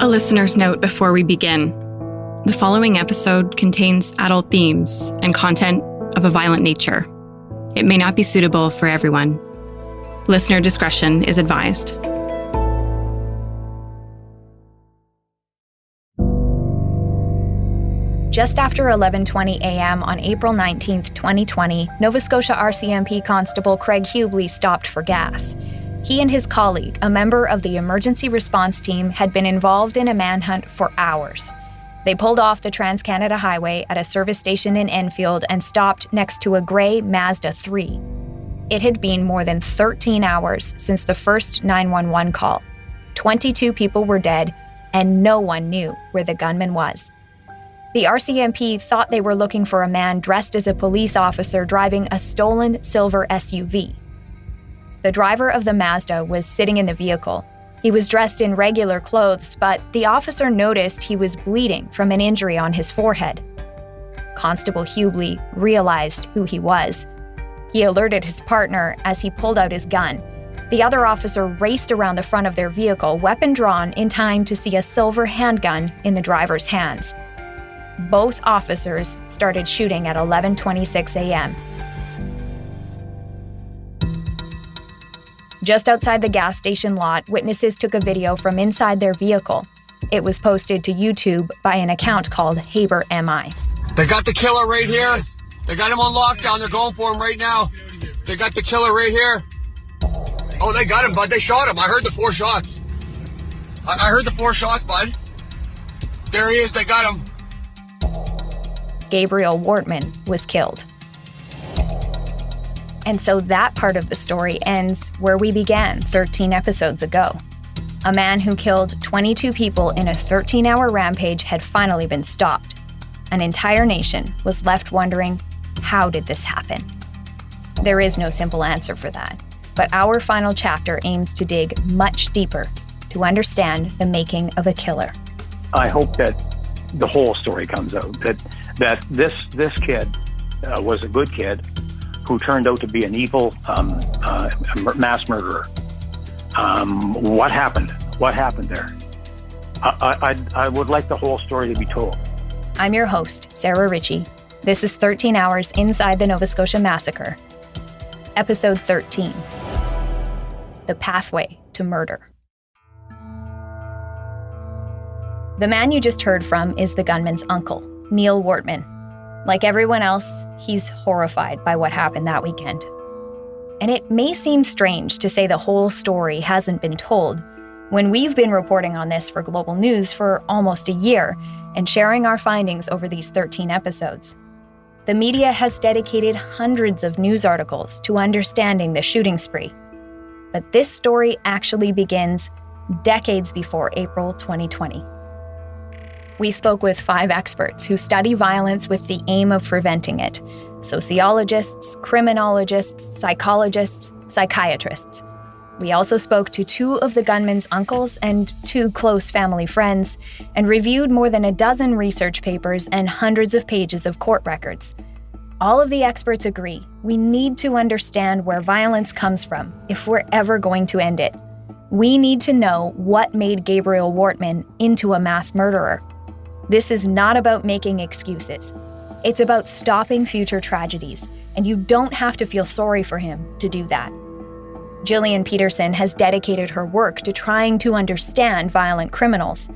A listener's note before we begin. The following episode contains adult themes and content of a violent nature. It may not be suitable for everyone. Listener discretion is advised. Just after 11:20 a.m. on April 19, 2020, Nova Scotia RCMP Constable Craig Hubley stopped for gas. He and his colleague, a member of the emergency response team, had been involved in a manhunt for hours. They pulled off the Trans-Canada Highway at a service station in Enfield and stopped next to a grey Mazda 3. It had been more than 13 hours since the first 911 call. 22 people were dead, and no one knew where the gunman was. The RCMP thought they were looking for a man dressed as a police officer driving a stolen silver SUV. The driver of the Mazda was sitting in the vehicle. He was dressed in regular clothes, but the officer noticed he was bleeding from an injury on his forehead. Constable Hubley realized who he was. He alerted his partner as he pulled out his gun. The other officer raced around the front of their vehicle, weapon drawn, in time to see a silver handgun in the driver's hands. Both officers started shooting at 11:26 a.m. Just outside the gas station lot, witnesses took a video from inside their vehicle. It was posted to YouTube by an account called Haber MI. They got the killer right here. They got him on lockdown. They're going for him right now. They got the killer right here. Oh, they got him, bud. They shot him. I heard the 4 shots. I heard the 4 shots, bud. There he is. They got him. Gabriel Wortman was killed. And so that part of the story ends where we began 13 episodes ago. A man who killed 22 people in a 13-hour rampage had finally been stopped. An entire nation was left wondering, how did this happen? There is no simple answer for that, but our final chapter aims to dig much deeper to understand the making of a killer. I hope that the whole story comes out, that this kid was a good kid who turned out to be an evil mass murderer. What happened? What happened there? I would like the whole story to be told. I'm your host, Sarah Ritchie. This is 13 Hours Inside the Nova Scotia Massacre. Episode 13, The Pathway to Murder. The man you just heard from is the gunman's uncle, Neil Wortman. Like everyone else, he's horrified by what happened that weekend. And it may seem strange to say the whole story hasn't been told when we've been reporting on this for Global News for almost a year and sharing our findings over these 13 episodes. The media has dedicated hundreds of news articles to understanding the shooting spree. But this story actually begins decades before April 2020. We spoke with 5 experts who study violence with the aim of preventing it: sociologists, criminologists, psychologists, psychiatrists. We also spoke to 2 of the gunman's uncles and 2 close family friends, and reviewed more than a dozen research papers and hundreds of pages of court records. All of the experts agree we need to understand where violence comes from if we're ever going to end it. We need to know what made Gabriel Wortman into a mass murderer. This is not about making excuses. It's about stopping future tragedies, and you don't have to feel sorry for him to do that. Gillian Peterson has dedicated her work to trying to understand violent criminals.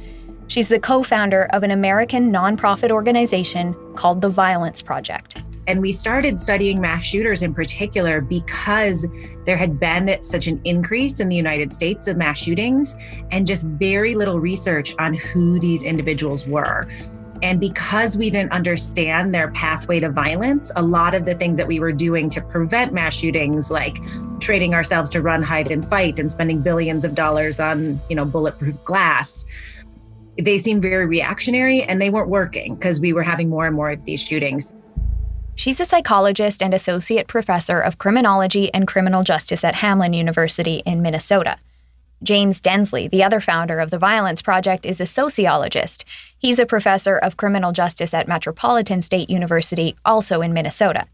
She's the co-founder of an American nonprofit organization called the Violence Project. And we started studying mass shooters in particular because there had been such an increase in the United States of mass shootings and just very little research on who these individuals were. And because we didn't understand their pathway to violence, a lot of the things that we were doing to prevent mass shootings, like training ourselves to run, hide, and fight and spending billions of dollars on, bulletproof glass, they seemed very reactionary and they weren't working because we were having more and more of these shootings. She's a psychologist and associate professor of criminology and criminal justice at Hamline University in Minnesota. James Densley, the other founder of the Violence Project, is a sociologist. He's a professor of criminal justice at Metropolitan State University, also in Minnesota.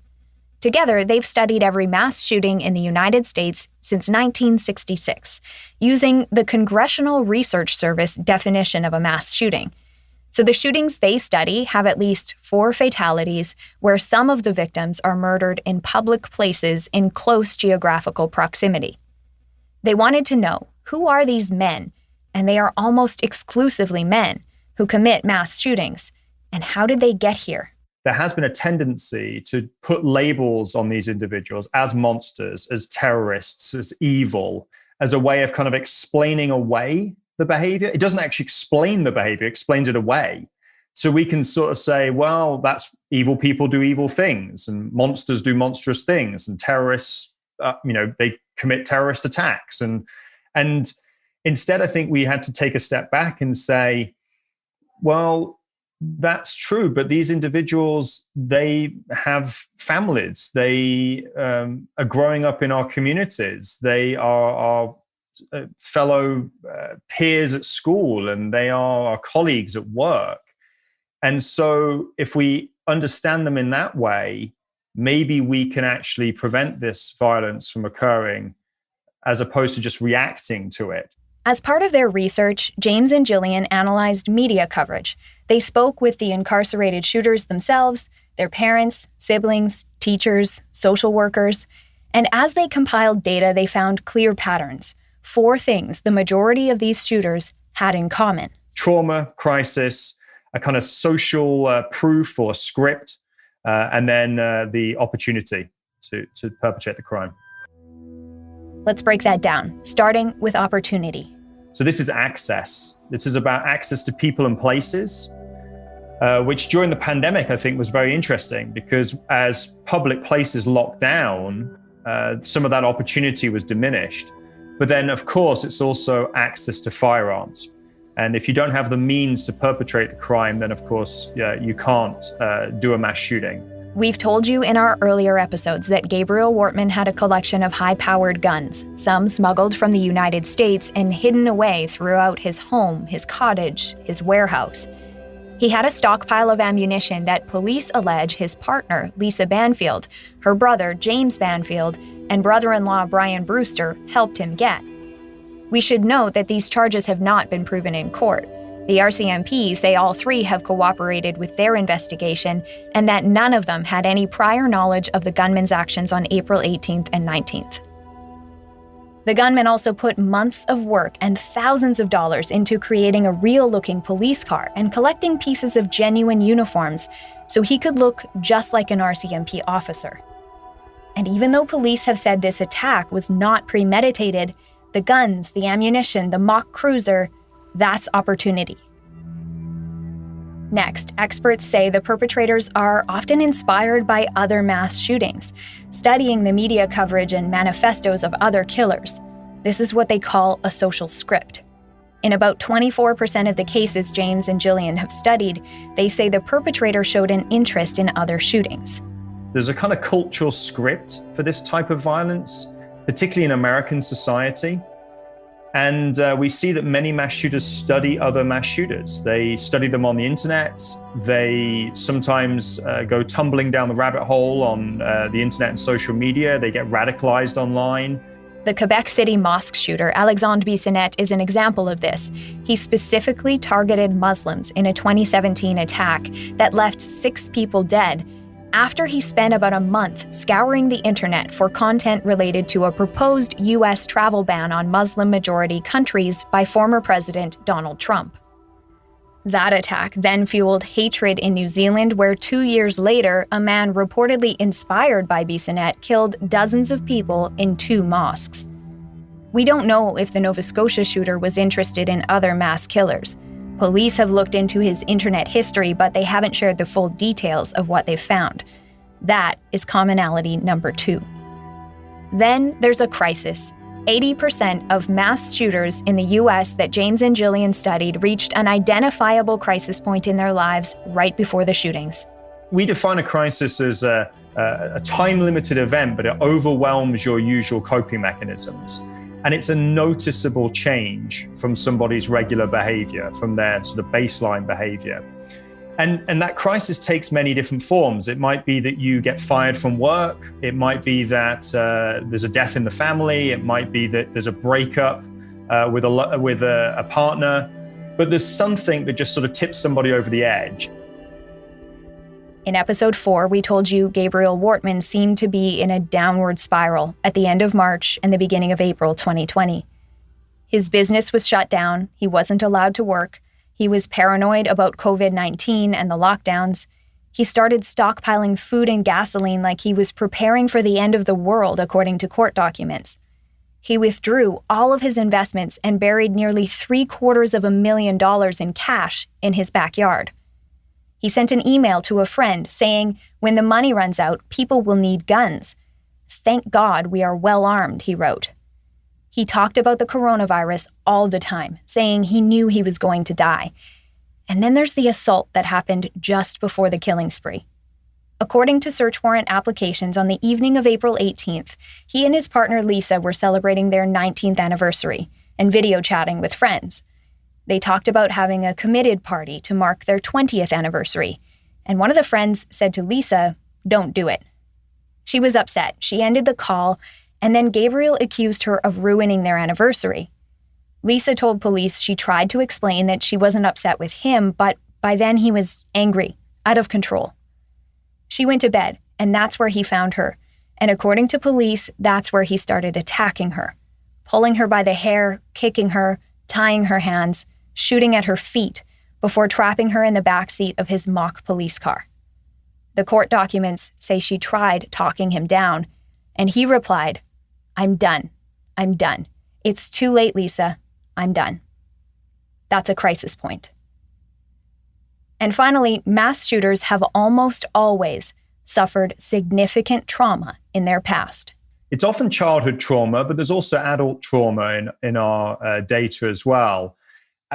Together, they've studied every mass shooting in the United States since 1966, using the Congressional Research Service definition of a mass shooting. So the shootings they study have at least 4 fatalities, where some of the victims are murdered in public places in close geographical proximity. They wanted to know, who are these men, and they are almost exclusively men, who commit mass shootings, and how did they get here? There has been a tendency to put labels on these individuals as monsters, as terrorists, as evil, as a way of kind of explaining away the behavior. It doesn't actually explain the behavior, it explains it away. So we can sort of say, well, that's evil people do evil things, and monsters do monstrous things, and terrorists, they commit terrorist attacks. And instead, I think we had to take a step back and say, well, that's true, but these individuals, they have families. They are growing up in our communities. They are our fellow peers at school, and they are our colleagues at work. And so if we understand them in that way, maybe we can actually prevent this violence from occurring as opposed to just reacting to it. As part of their research, James and Gillian analyzed media coverage. They spoke with the incarcerated shooters themselves, their parents, siblings, teachers, social workers. And as they compiled data, they found clear patterns. 4 things the majority of these shooters had in common: trauma, crisis, a kind of social proof or script, and then the opportunity to perpetrate the crime. Let's break that down, starting with opportunity. So this is access. This is about access to people and places, which during the pandemic, I think was very interesting, because as public places locked down, some of that opportunity was diminished. But then, of course, it's also access to firearms. And if you don't have the means to perpetrate the crime, then, of course, you can't do a mass shooting. We've told you in our earlier episodes that Gabriel Wortman had a collection of high-powered guns, some smuggled from the United States and hidden away throughout his home, his cottage, his warehouse. He had a stockpile of ammunition that police allege his partner, Lisa Banfield, her brother, James Banfield, and brother-in-law Brian Brewster helped him get. We should note that these charges have not been proven in court. The RCMP say all 3 have cooperated with their investigation and that none of them had any prior knowledge of the gunman's actions on April 18th and 19th. The gunman also put months of work and thousands of dollars into creating a real-looking police car and collecting pieces of genuine uniforms so he could look just like an RCMP officer. And even though police have said this attack was not premeditated, the guns, the ammunition, the mock cruiser, that's opportunity. Next, experts say the perpetrators are often inspired by other mass shootings, studying the media coverage and manifestos of other killers. This is what they call a social script. In about 24% of the cases James and Gillian have studied, they say the perpetrator showed an interest in other shootings. There's a kind of cultural script for this type of violence, particularly in American society. And we see that many mass shooters study other mass shooters. They study them on the internet. They sometimes go tumbling down the rabbit hole on the internet and social media. They get radicalized online. The Quebec City mosque shooter, Alexandre Bissonnette, is an example of this. He specifically targeted Muslims in a 2017 attack that left 6 people dead, after he spent about a month scouring the internet for content related to a proposed U.S. travel ban on Muslim-majority countries by former President Donald Trump. That attack then fueled hatred in New Zealand, where 2 years later, a man reportedly inspired by Bissonnette killed dozens of people in 2 mosques. We don't know if the Nova Scotia shooter was interested in other mass killers. Police have looked into his internet history, but they haven't shared the full details of what they've found. That is commonality number 2. Then there's a crisis. 80% of mass shooters in the US that James and Gillian studied reached an identifiable crisis point in their lives right before the shootings. We define a crisis as a time-limited event, but it overwhelms your usual coping mechanisms. And it's a noticeable change from somebody's regular behavior, from their sort of baseline behavior. And that crisis takes many different forms. It might be that you get fired from work. It might be that there's a death in the family. It might be that there's a breakup with a partner. But there's something that just sort of tips somebody over the edge. In episode 4, we told you Gabriel Wortman seemed to be in a downward spiral at the end of March and the beginning of April 2020. His business was shut down. He wasn't allowed to work. He was paranoid about COVID-19 and the lockdowns. He started stockpiling food and gasoline like he was preparing for the end of the world, according to court documents. He withdrew all of his investments and buried nearly $750,000 in cash in his backyard. He sent an email to a friend saying, "When the money runs out, people will need guns. Thank God we are well armed," he wrote. He talked about the coronavirus all the time, saying he knew he was going to die. And then there's the assault that happened just before the killing spree. According to search warrant applications, on the evening of April 18th, he and his partner Lisa were celebrating their 19th anniversary and video chatting with friends. They talked about having a committed party to mark their 20th anniversary, and one of the friends said to Lisa, "Don't do it." She was upset. She ended the call, and then Gabriel accused her of ruining their anniversary. Lisa told police she tried to explain that she wasn't upset with him, but by then he was angry, out of control. She went to bed, and that's where he found her. And according to police, that's where he started attacking her, pulling her by the hair, kicking her, tying her hands, shooting at her feet, before trapping her in the backseat of his mock police car. The court documents say she tried talking him down, and he replied, "I'm done. I'm done. It's too late, Lisa. I'm done." That's a crisis point. And finally, mass shooters have almost always suffered significant trauma in their past. It's often childhood trauma, but there's also adult trauma in our data as well.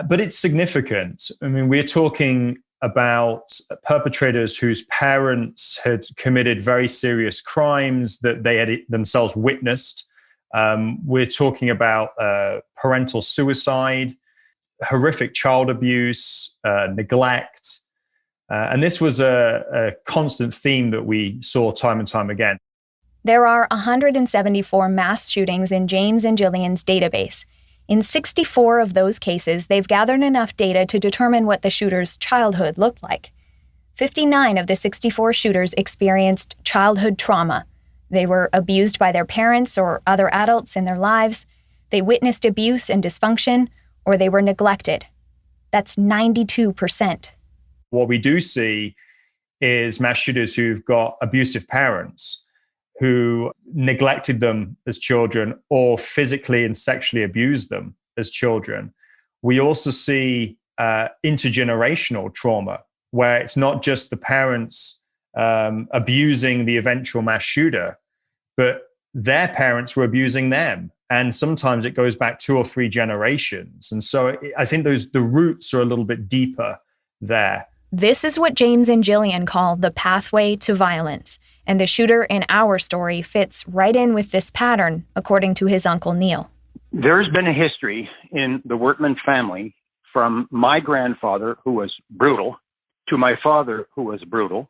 But it's significant. I mean, we're talking about perpetrators whose parents had committed very serious crimes that they had themselves witnessed. We're talking about parental suicide, horrific child abuse, neglect. And this was a constant theme that we saw time and time again. There are 174 mass shootings in James and Jillian's database. In 64 of those cases, they've gathered enough data to determine what the shooter's childhood looked like. 59 of the 64 shooters experienced childhood trauma. They were abused by their parents or other adults in their lives. They witnessed abuse and dysfunction, or they were neglected. That's 92%. What we do see is mass shooters who've got abusive parents who neglected them as children or physically and sexually abused them as children. We also see intergenerational trauma, where it's not just the parents abusing the eventual mass shooter, but their parents were abusing them. And sometimes it goes back 2 or 3 generations. And so I think the roots are a little bit deeper there. This is what James and Jillian call the pathway to violence. And the shooter in our story fits right in with this pattern, according to his uncle Neil. There's been a history in the Wortman family from my grandfather, who was brutal, to my father, who was brutal,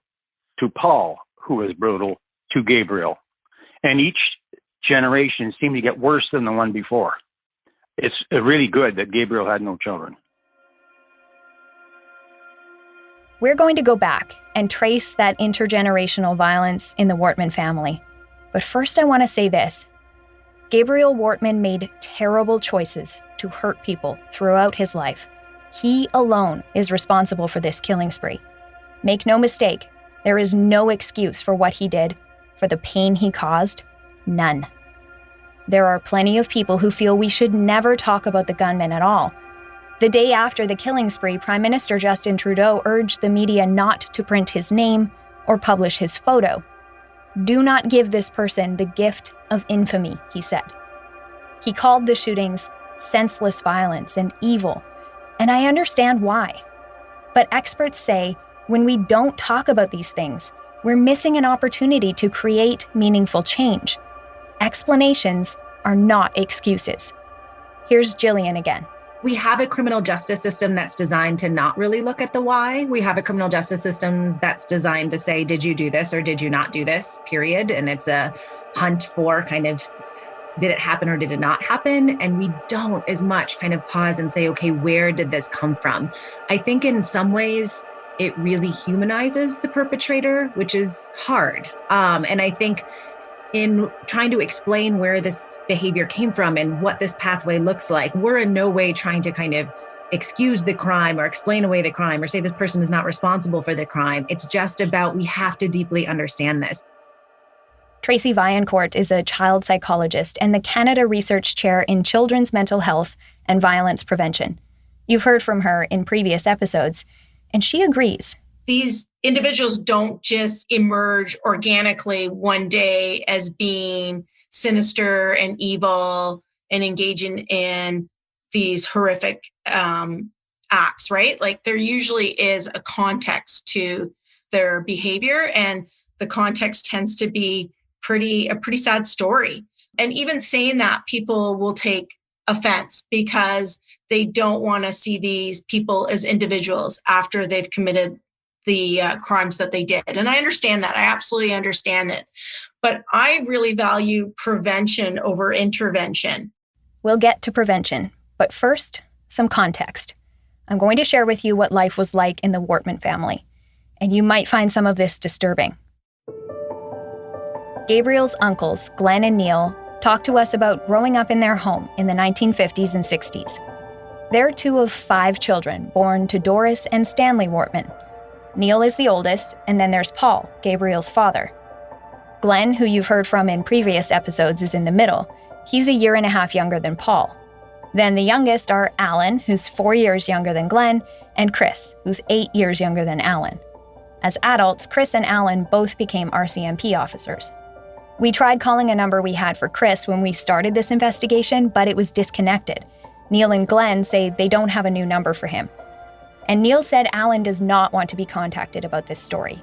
to Paul, who was brutal, to Gabriel. And each generation seemed to get worse than the one before. It's really good that Gabriel had no children. We're going to go back and trace that intergenerational violence in the Wortman family. But first I want to say this. Gabriel Wortman made terrible choices to hurt people throughout his life. He alone is responsible for this killing spree. Make no mistake, there is no excuse for what he did, for the pain he caused. None. There are plenty of people who feel we should never talk about the gunman at all. The day after the killing spree, Prime Minister Justin Trudeau urged the media not to print his name or publish his photo. Do not give this person the gift of infamy, he said. He called the shootings senseless violence and evil, and I understand why. But experts say when we don't talk about these things, we're missing an opportunity to create meaningful change. Explanations are not excuses. Here's Jillian again. We have a criminal justice system that's designed to not really look at the why. We have a criminal justice system that's designed to say, did you do this or did you not do this, period. And it's a hunt for kind of, did it happen or did it not happen? And we don't as much kind of pause and say, okay, where did this come from? I think in some ways it really humanizes the perpetrator, which is hard. And I think in trying to explain where this behavior came from and what this pathway looks like, we're in no way trying to kind of excuse the crime or explain away the crime or say this person is not responsible for the crime. It's just about, we have to deeply understand this. Tracy Vaillancourt is a child psychologist and the Canada Research Chair in Children's Mental Health and Violence Prevention. You've heard from her in previous episodes, and she agrees. These individuals don't just emerge organically one day as being sinister and evil and engaging in these horrific acts, right? Like there usually is a context to their behavior, and the context tends to be a pretty sad story. And even saying that, people will take offense because they don't want to see these people as individuals after they've committed the crimes that they did. And I understand that. I absolutely understand it. But I really value prevention over intervention. We'll get to prevention, but first, some context. I'm going to share with you what life was like in the Wortman family, and you might find some of this disturbing. Gabriel's uncles, Glenn and Neil, talked to us about growing up in their home in the 1950s and 60s. They're two of 5 children born to Doris and Stanley Wortman. Neil is the oldest, and then there's Paul, Gabriel's father. Glenn, who you've heard from in previous episodes, is in the middle. He's a year and a half younger than Paul. Then the youngest are Alan, who's 4 years younger than Glenn, and Chris, who's 8 years younger than Alan. As adults, Chris and Alan both became RCMP officers. We tried calling a number we had for Chris when we started this investigation, but it was disconnected. Neil and Glenn say they don't have a new number for him. And Neil said Alan does not want to be contacted about this story.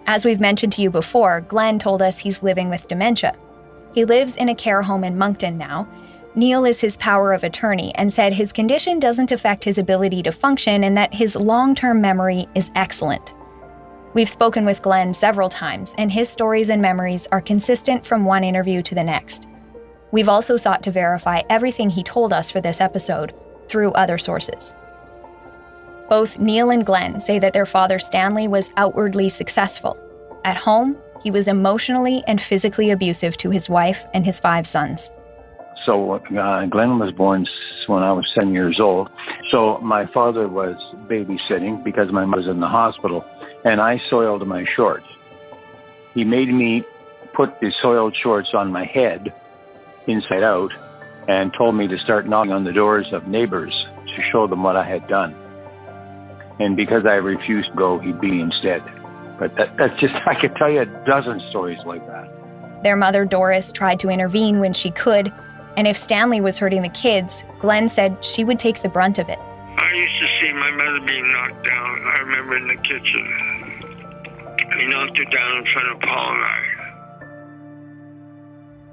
As we've mentioned to you before, Glenn told us he's living with dementia. He lives in a care home in Moncton now. Neil is his power of attorney and said his condition doesn't affect his ability to function and that his long-term memory is excellent. We've spoken with Glenn several times, and his stories and memories are consistent from one interview to the next. We've also sought to verify everything he told us for this episode through other sources. Both Neil and Glenn say that their father Stanley was outwardly successful. At home, he was emotionally and physically abusive to his wife and his 5 sons. So Glenn was born when I was 10 years old. So my father was babysitting because my mother was in the hospital, and I soiled my shorts. He made me put the soiled shorts on my head, inside out, and told me to start knocking on the doors of neighbors to show them what I had done. And because I refused to go, he beat me instead. But that's just, I could tell you a dozen stories like that. Their mother, Doris, tried to intervene when she could, and if Stanley was hurting the kids, Glenn said she would take the brunt of it. I used to see my mother being knocked down. I remember in the kitchen. He knocked her down in front of Paul and I.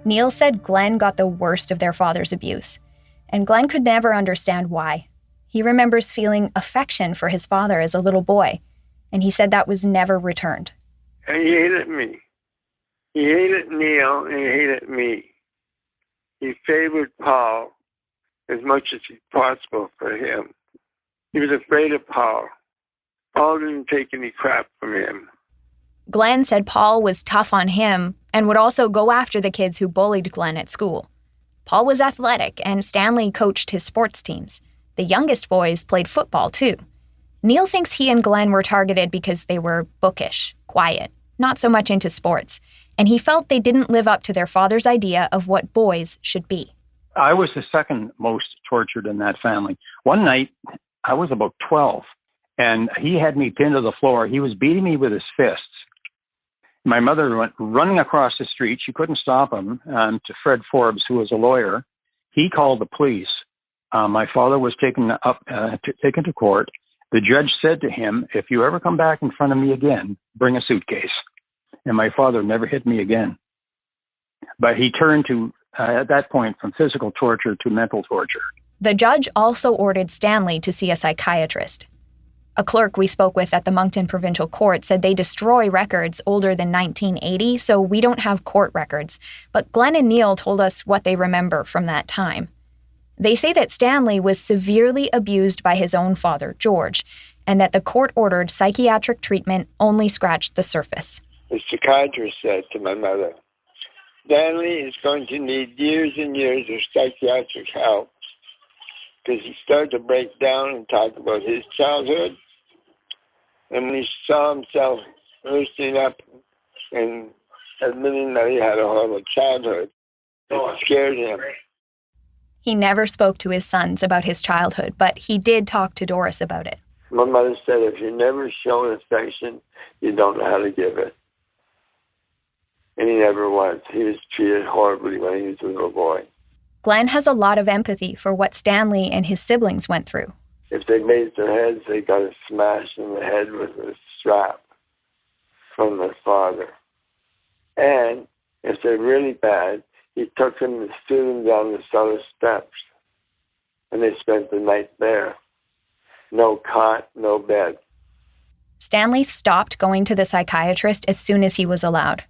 Neil said Glenn got the worst of their father's abuse, and Glenn could never understand why. He remembers feeling affection for his father as a little boy, and he said that was never returned. And he hated me. He hated Neil, and he hated me. He favored Paul as much as possible for him. He was afraid of Paul. Paul didn't take any crap from him. Glenn said Paul was tough on him and would also go after the kids who bullied Glenn at school. Paul was athletic, and Stanley coached his sports teams. The youngest boys played football, too. Neil thinks he and Glenn were targeted because they were bookish, quiet, not so much into sports, and he felt they didn't live up to their father's idea of what boys should be. I was the second most tortured in that family. One night, I was about 12, and he had me pinned to the floor. He was beating me with his fists. My mother went running across the street. She couldn't stop him, to Fred Forbes, who was a lawyer. He called the police. My father was taken to court. The judge said to him, if you ever come back in front of me again, bring a suitcase. And my father never hit me again. But he turned to, at that point, from physical torture to mental torture. The judge also ordered Stanley to see a psychiatrist. A clerk we spoke with at the Moncton Provincial Court said they destroy records older than 1980, so we don't have court records. But Glenn and Neil told us what they remember from that time. They say that Stanley was severely abused by his own father, George, and that the court-ordered psychiatric treatment only scratched the surface. The psychiatrist said to my mother, Stanley is going to need years and years of psychiatric help, because he started to break down and talk about his childhood. And when he saw himself loosening up and admitting that he had a horrible childhood, it scared him. He never spoke to his sons about his childhood, but he did talk to Doris about it. My mother said, if you never show affection, you don't know how to give it. And he never was. He was treated horribly when he was a little boy. Glenn has a lot of empathy for what Stanley and his siblings went through. If they made their heads, they got a smash in the head with a strap from their father. And if they're really bad, he took them and threw them down the cellar steps. And they spent the night there. No cot, no bed. Stanley stopped going to the psychiatrist as soon as he was allowed.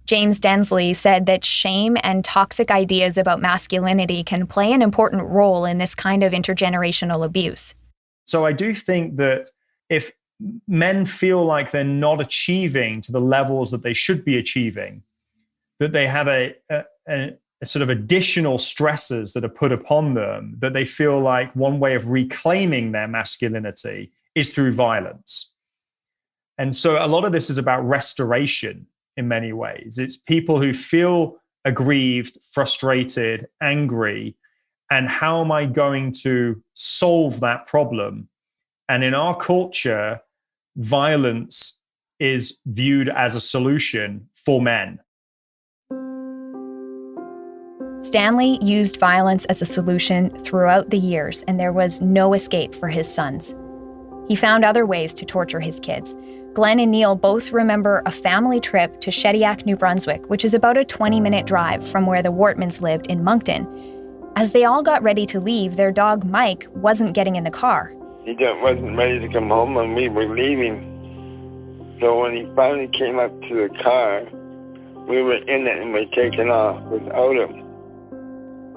James Densley said that shame and toxic ideas about masculinity can play an important role in this kind of intergenerational abuse. So I do think that if men feel like they're not achieving to the levels that they should be achieving, that they have a sort of additional stresses that are put upon them, that they feel like one way of reclaiming their masculinity is through violence. And so a lot of this is about restoration in many ways. It's people who feel aggrieved, frustrated, angry, and how am I going to solve that problem? And in our culture, violence is viewed as a solution for men. Stanley used violence as a solution throughout the years, and there was no escape for his sons. He found other ways to torture his kids. Glenn and Neil both remember a family trip to Shediac, New Brunswick, which is about a 20-minute drive from where the Wortmans lived in Moncton. As they all got ready to leave, their dog Mike wasn't getting in the car. He wasn't ready to come home when we were leaving. So when he finally came up to the car, we were in it and we were taking off without him.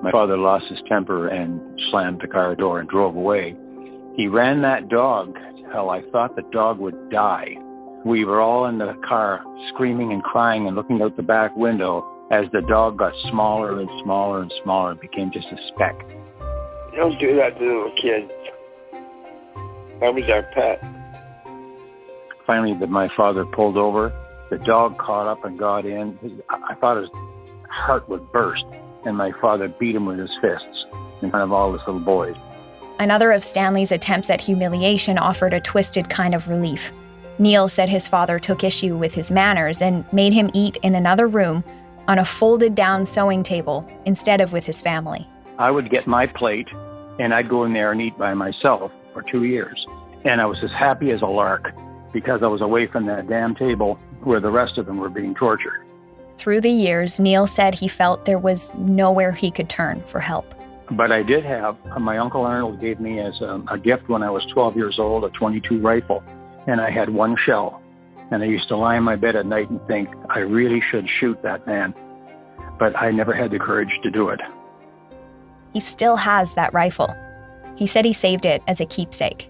My father lost his temper and slammed the car door and drove away. He ran that dog till I thought the dog would die. We were all in the car screaming and crying and looking out the back window as the dog got smaller and smaller and smaller and became just a speck. You don't do that to little kids. That was our pet. Finally, my father pulled over. The dog caught up and got in. I thought his heart would burst, and my father beat him with his fists in front of all his little boys. Another of Stanley's attempts at humiliation offered a twisted kind of relief. Neil said his father took issue with his manners and made him eat in another room on a folded-down sewing table instead of with his family. I would get my plate, and I'd go in there and eat by myself for 2 years. And I was as happy as a lark because I was away from that damn table where the rest of them were being tortured. Through the years, Neil said he felt there was nowhere he could turn for help. But I did have, my Uncle Arnold gave me as a gift when I was 12 years old, a .22 rifle. And I had one shell. And I used to lie in my bed at night and think, I really should shoot that man. But I never had the courage to do it. He still has that rifle. He said he saved it as a keepsake.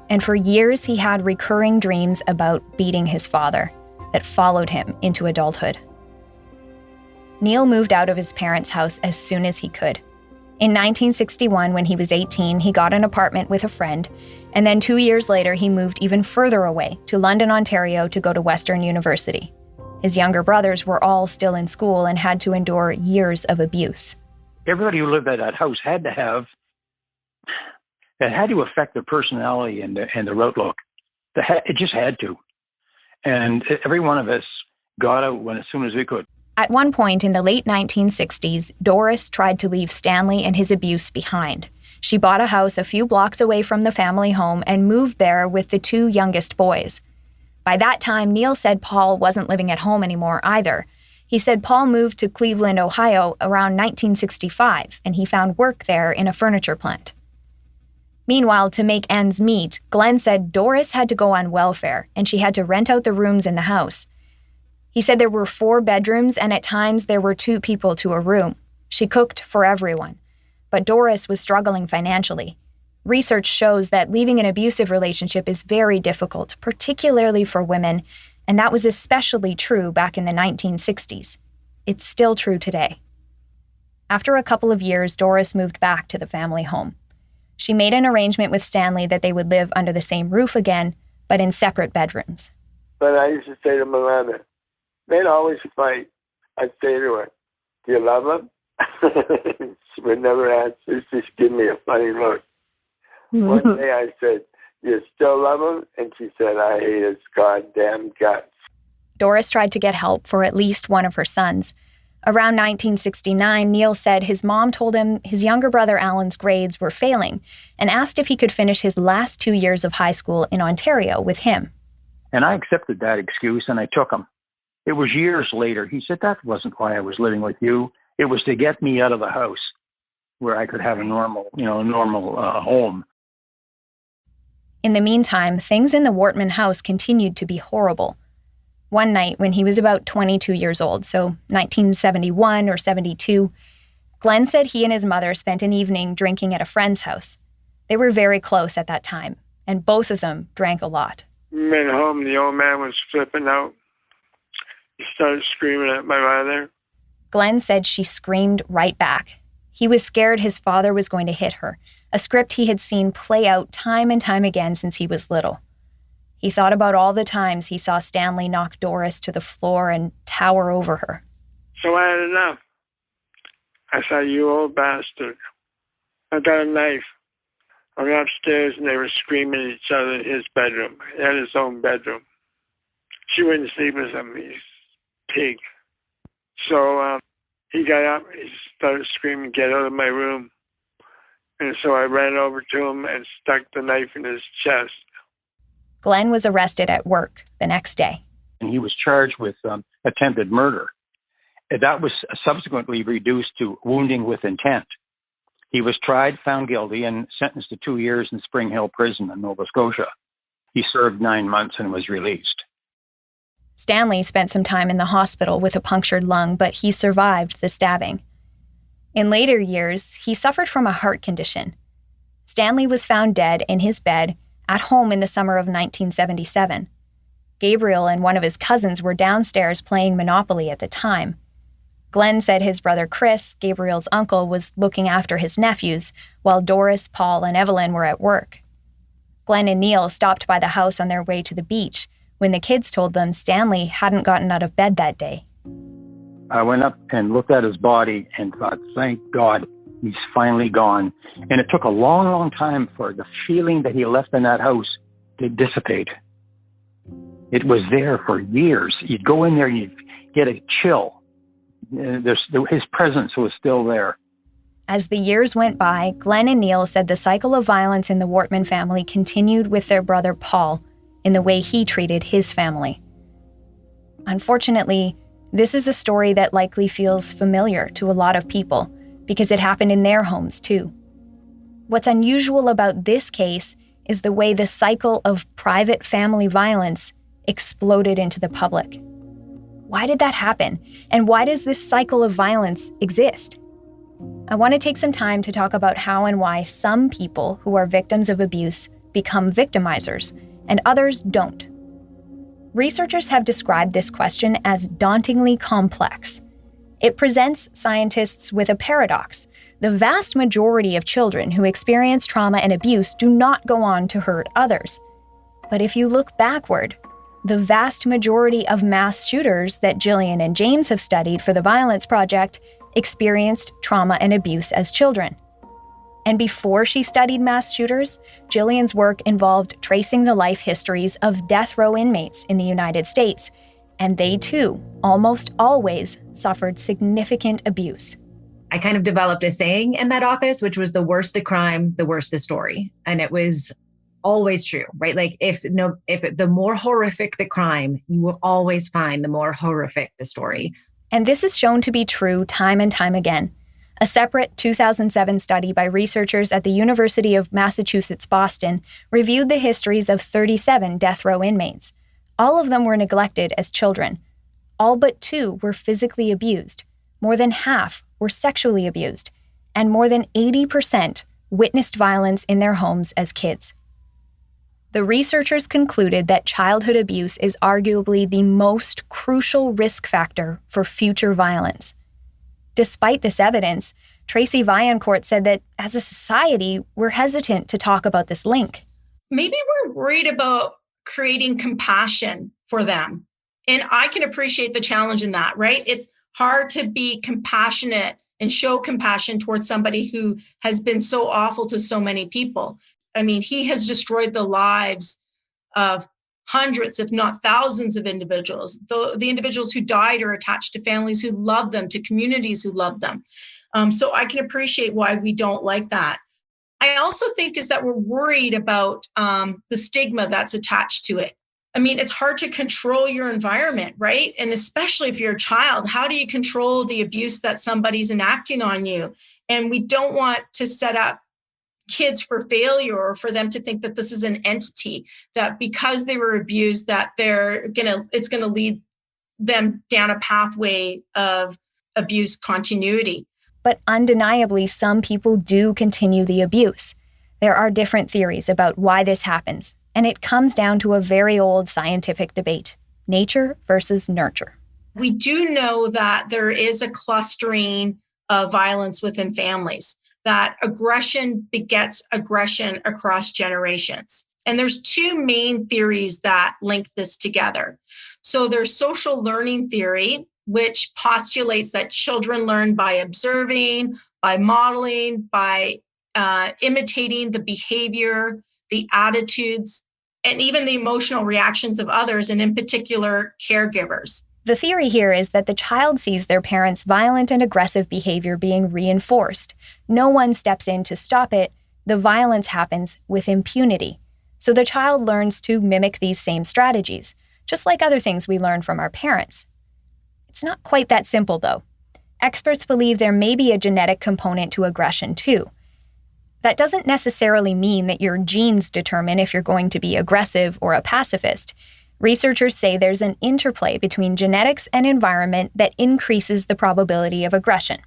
And for years, he had recurring dreams about beating his father that followed him into adulthood. Neil moved out of his parents' house as soon as he could. In 1961, when he was 18, he got an apartment with a friend, and then 2 years later, he moved even further away to London, Ontario to go to Western University. His younger brothers were all still in school and had to endure years of abuse. Everybody who lived at that house had to have, it had to affect their personality and their outlook. It just had to. And every one of us got out as soon as we could. At one point in the late 1960s, Doris tried to leave Stanley and his abuse behind. She bought a house a few blocks away from the family home and moved there with the 2 youngest boys. By that time, Neil said Paul wasn't living at home anymore either. He said Paul moved to Cleveland, Ohio around 1965, and he found work there in a furniture plant. Meanwhile, to make ends meet, Glenn said Doris had to go on welfare, and she had to rent out the rooms in the house. He said there were 4 bedrooms, and at times there were 2 people to a room. She cooked for everyone. But Doris was struggling financially. Research shows that leaving an abusive relationship is very difficult, particularly for women, and that was especially true back in the 1960s. It's still true today. After a couple of years, Doris moved back to the family home. She made an arrangement with Stanley that they would live under the same roof again, but in separate bedrooms. But I used to say to my mother, they'd always fight. I'd say to her, do you love him? She would never answer. She'd just give me a funny look. One day I said, you still love him? And she said, I hate his goddamn guts. Doris tried to get help for at least one of her sons. Around 1969, Neil said his mom told him his younger brother Alan's grades were failing and asked if he could finish his last 2 years of high school in Ontario with him. And I accepted that excuse, and I took him. It was years later. He said, that wasn't why I was living with you. It was to get me out of the house where I could have a normal home. In the meantime, things in the Wortman house continued to be horrible. One night, when he was about 22 years old, so 1971 or 72, Glenn said he and his mother spent an evening drinking at a friend's house. They were very close at that time, and both of them drank a lot. Went home, the old man was flipping out. He started screaming at my mother. Glenn said she screamed right back. He was scared his father was going to hit her, a script he had seen play out time and time again since he was little. He thought about all the times he saw Stanley knock Doris to the floor and tower over her. So I had enough. I said, you old bastard. I got a knife. I went upstairs and they were screaming at each other in his bedroom. He had his own bedroom. She wouldn't sleep with him, he's a pig. So he got up, he started screaming, get out of my room. And so I ran over to him and stuck the knife in his chest. Glenn was arrested at work the next day. And he was charged with attempted murder. That was subsequently reduced to wounding with intent. He was tried, found guilty, and sentenced to 2 years in Spring Hill Prison in Nova Scotia. He served 9 months and was released. Stanley spent some time in the hospital with a punctured lung, but he survived the stabbing. In later years, he suffered from a heart condition. Stanley was found dead in his bed at home in the summer of 1977. Gabriel and one of his cousins were downstairs playing Monopoly at the time. Glenn said his brother Chris, Gabriel's uncle, was looking after his nephews, while Doris, Paul, and Evelyn were at work. Glenn and Neil stopped by the house on their way to the beach when the kids told them Stanley hadn't gotten out of bed that day. I went up and looked at his body and thought, thank God, he's finally gone. And it took a long, long time for the feeling that he left in that house to dissipate. It was there for years. You'd go in there and you'd get a chill. His presence was still there. As the years went by, Glenn and Neil said the cycle of violence in the Wortman family continued with their brother Paul in the way he treated his family. Unfortunately, this is a story that likely feels familiar to a lot of people because it happened in their homes too. What's unusual about this case is the way the cycle of private family violence exploded into the public. Why did that happen? And why does this cycle of violence exist? I want to take some time to talk about how and why some people who are victims of abuse become victimizers and others don't. Researchers have described this question as dauntingly complex. It presents scientists with a paradox. The vast majority of children who experience trauma and abuse do not go on to hurt others. But if you look backward, the vast majority of mass shooters that Jillian and James have studied for the Violence Project experienced trauma and abuse as children. And before she studied mass shooters, Jillian's work involved tracing the life histories of death row inmates in the United States, and they too, almost always, suffered significant abuse. I kind of developed a saying in that office, which was the worse the crime, the worse the story. And it was always true, right? Like if the more horrific the crime, you will always find the more horrific the story. And this is shown to be true time and time again. A separate 2007 study by researchers at the University of Massachusetts, Boston, reviewed the histories of 37 death row inmates. All of them were neglected as children. All but 2 were physically abused. More than half were sexually abused. And more than 80% witnessed violence in their homes as kids. The researchers concluded that childhood abuse is arguably the most crucial risk factor for future violence. Despite this evidence, Tracy Vaillancourt said that as a society, we're hesitant to talk about this link. Maybe we're worried about creating compassion for them. And I can appreciate the challenge in that, right? It's hard to be compassionate and show compassion towards somebody who has been so awful to so many people. I mean, he has destroyed the lives of hundreds, if not thousands of individuals. The individuals who died are attached to families who love them, to communities who love them. So I can appreciate why we don't like that. I also think is that we're worried about the stigma that's attached to it. I mean, it's hard to control your environment, right? And especially if you're a child, how do you control the abuse that somebody's enacting on you? And we don't want to set up kids for failure or for them to think that this is an entity, that because they were abused, that it's gonna lead them down a pathway of abuse continuity. But undeniably, some people do continue the abuse. There are different theories about why this happens, and it comes down to a very old scientific debate: nature versus nurture. We do know that there is a clustering of violence within families, that aggression begets aggression across generations. And there's 2 main theories that link this together. So there's social learning theory, which postulates that children learn by observing, by modeling, by imitating the behavior, the attitudes, and even the emotional reactions of others, and in particular, caregivers. The theory here is that the child sees their parents' violent and aggressive behavior being reinforced. No one steps in to stop it. The violence happens with impunity. So the child learns to mimic these same strategies, just like other things we learn from our parents. It's not quite that simple, though. Experts believe there may be a genetic component to aggression, too. That doesn't necessarily mean that your genes determine if you're going to be aggressive or a pacifist. Researchers say there's an interplay between genetics and environment that increases the probability of aggression.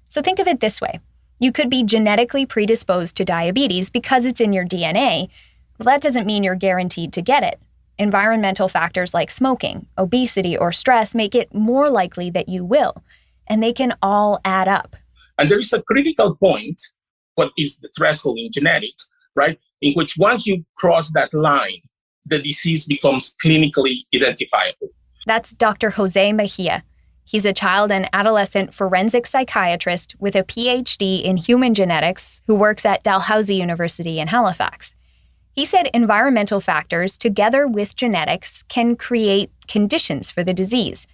So think of it this way. You could be genetically predisposed to diabetes because it's in your DNA. Well, that doesn't mean you're guaranteed to get it. Environmental factors like smoking, obesity, or stress make it more likely that you will, and they can all add up. And there is a critical point, what is the threshold in genetics, right? In which once you cross that line, the disease becomes clinically identifiable. That's Dr. Jose Mejia. He's a child and adolescent forensic psychiatrist with a PhD in human genetics who works at Dalhousie University in Halifax. He said environmental factors, together with genetics, can create conditions for the disease.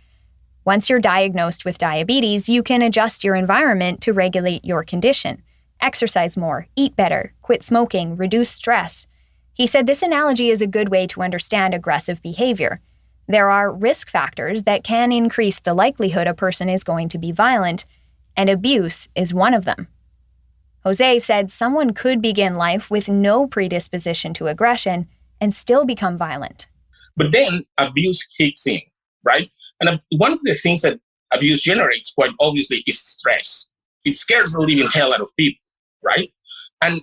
Once you're diagnosed with diabetes, you can adjust your environment to regulate your condition. Exercise more, eat better, quit smoking, reduce stress. He said this analogy is a good way to understand aggressive behavior. There are risk factors that can increase the likelihood a person is going to be violent, and abuse is one of them. Jose said someone could begin life with no predisposition to aggression and still become violent. But then abuse kicks in, right? And one of the things that abuse generates, quite obviously, is stress. It scares the living hell out of people, right? And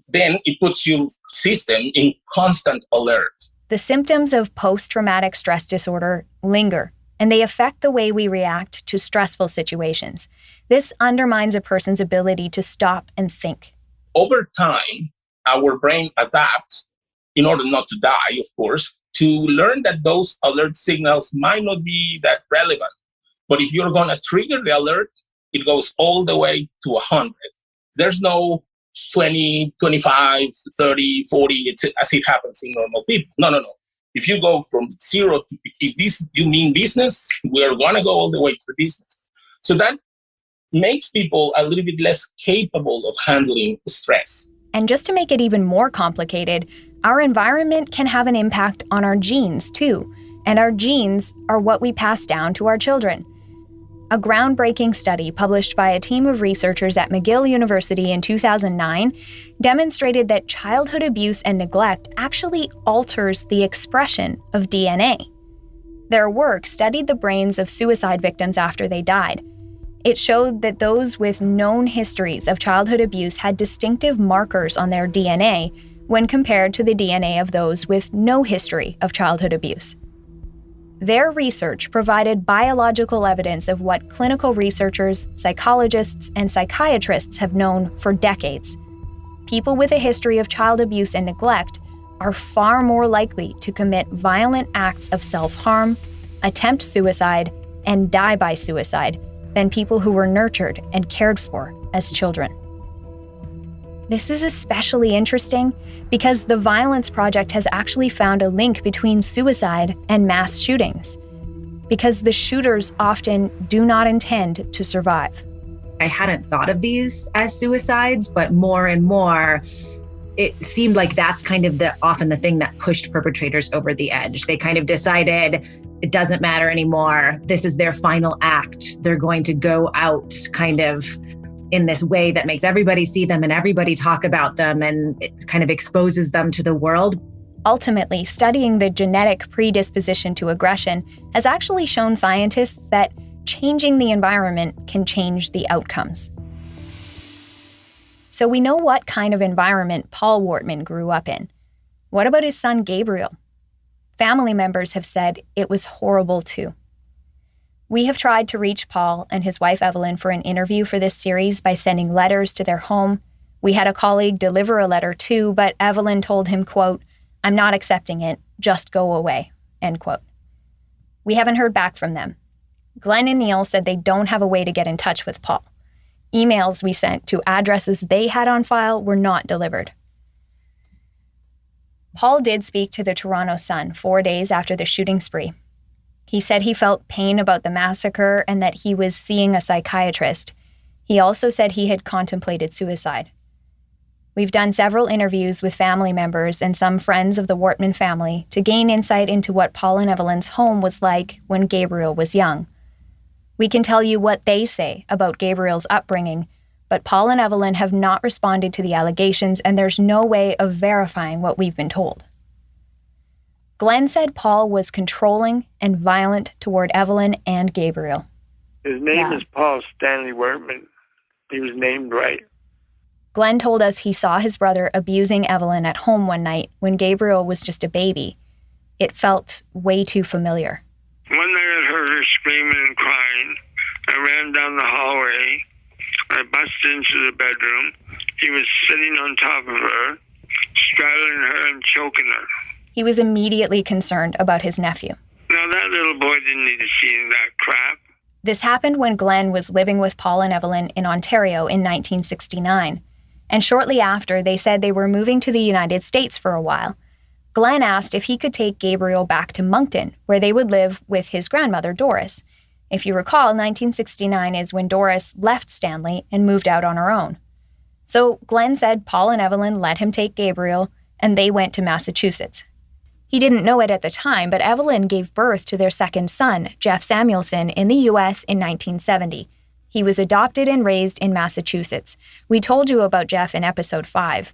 then it puts your system in constant alert. The symptoms of post-traumatic stress disorder linger, and they affect the way we react to stressful situations. This undermines a person's ability to stop and think. Over time, our brain adapts, in order not to die, of course, to learn that those alert signals might not be that relevant. But if you're going to trigger the alert, it goes all the way to 100. There's no 20, 25, 30, 40, as it happens in normal people. No. If you go from 0 to, if this you mean business, we are going to go all the way to the business. So that makes people a little bit less capable of handling stress. And just to make it even more complicated, our environment can have an impact on our genes too. And our genes are what we pass down to our children. A groundbreaking study published by a team of researchers at McGill University in 2009 demonstrated that childhood abuse and neglect actually alters the expression of DNA. Their work studied the brains of suicide victims after they died. It showed that those with known histories of childhood abuse had distinctive markers on their DNA when compared to the DNA of those with no history of childhood abuse. Their research provided biological evidence of what clinical researchers, psychologists, and psychiatrists have known for decades. People with a history of child abuse and neglect are far more likely to commit violent acts of self-harm, attempt suicide, and die by suicide than people who were nurtured and cared for as children. This is especially interesting because the Violence Project has actually found a link between suicide and mass shootings, because the shooters often do not intend to survive. I hadn't thought of these as suicides, but more and more, it seemed like that's kind of often the thing that pushed perpetrators over the edge. They kind of decided it doesn't matter anymore. This is their final act. They're going to go out kind of in this way that makes everybody see them and everybody talk about them, and it kind of exposes them to the world. Ultimately, studying the genetic predisposition to aggression has actually shown scientists that changing the environment can change the outcomes. So we know what kind of environment Paul Wortman grew up in. What about his son Gabriel? Family members have said it was horrible too. We have tried to reach Paul and his wife Evelyn for an interview for this series by sending letters to their home. We had a colleague deliver a letter too, but Evelyn told him, quote, "I'm not accepting it, just go away," end quote. We haven't heard back from them. Glenn and Neil said they don't have a way to get in touch with Paul. Emails we sent to addresses they had on file were not delivered. Paul did speak to the Toronto Sun 4 days after the shooting spree. He said he felt pain about the massacre and that he was seeing a psychiatrist. He also said he had contemplated suicide. We've done several interviews with family members and some friends of the Wortman family to gain insight into what Paul and Evelyn's home was like when Gabriel was young. We can tell you what they say about Gabriel's upbringing, but Paul and Evelyn have not responded to the allegations, and there's no way of verifying what we've been told. Glenn said Paul was controlling and violent toward Evelyn and Gabriel. His name is Paul Stanley Wortman. He was named right. Glenn told us he saw his brother abusing Evelyn at home one night when Gabriel was just a baby. It felt way too familiar. One night I heard her screaming and crying. I ran down the hallway. I busted into the bedroom. He was sitting on top of her, straddling her and choking her. He was immediately concerned about his nephew. Now that little boy didn't need to see that crap. This happened when Glenn was living with Paul and Evelyn in Ontario in 1969. And shortly after, they said they were moving to the United States for a while. Glenn asked if he could take Gabriel back to Moncton, where they would live with his grandmother, Doris. If you recall, 1969 is when Doris left Stanley and moved out on her own. So Glenn said Paul and Evelyn let him take Gabriel, and they went to Massachusetts. He didn't know it at the time, but Evelyn gave birth to their second son, Jeff Samuelson, in the U.S. in 1970. He was adopted and raised in Massachusetts. We told you about Jeff in episode 5.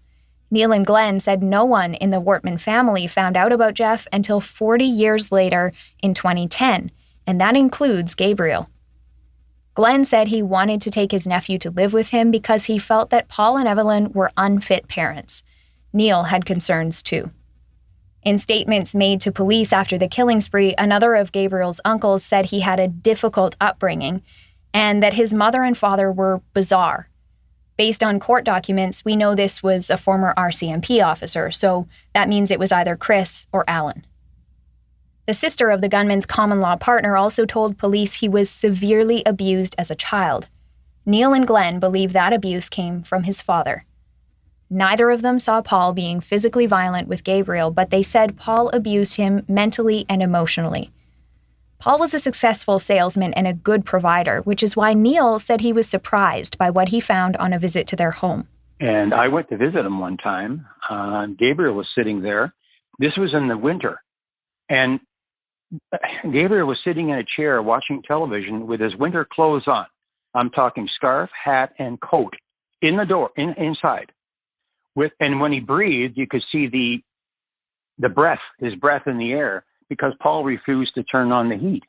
Neil and Glenn said no one in the Wortman family found out about Jeff until 40 years later in 2010, and that includes Gabriel. Glenn said he wanted to take his nephew to live with him because he felt that Paul and Evelyn were unfit parents. Neil had concerns too. In statements made to police after the killing spree, another of Gabriel's uncles said he had a difficult upbringing and that his mother and father were bizarre. Based on court documents, we know this was a former RCMP officer, so that means it was either Chris or Alan. The sister of the gunman's common-law partner also told police he was severely abused as a child. Neil and Glenn believe that abuse came from his father. Neither of them saw Paul being physically violent with Gabriel, but they said Paul abused him mentally and emotionally. Paul was a successful salesman and a good provider, which is why Neil said he was surprised by what he found on a visit to their home. And I went to visit him one time. Gabriel was sitting there. This was in the winter. And Gabriel was sitting in a chair watching television with his winter clothes on. I'm talking scarf, hat, and coat in the door, inside. And when he breathed, you could see the breath, his breath in the air, because Paul refused to turn on the heat.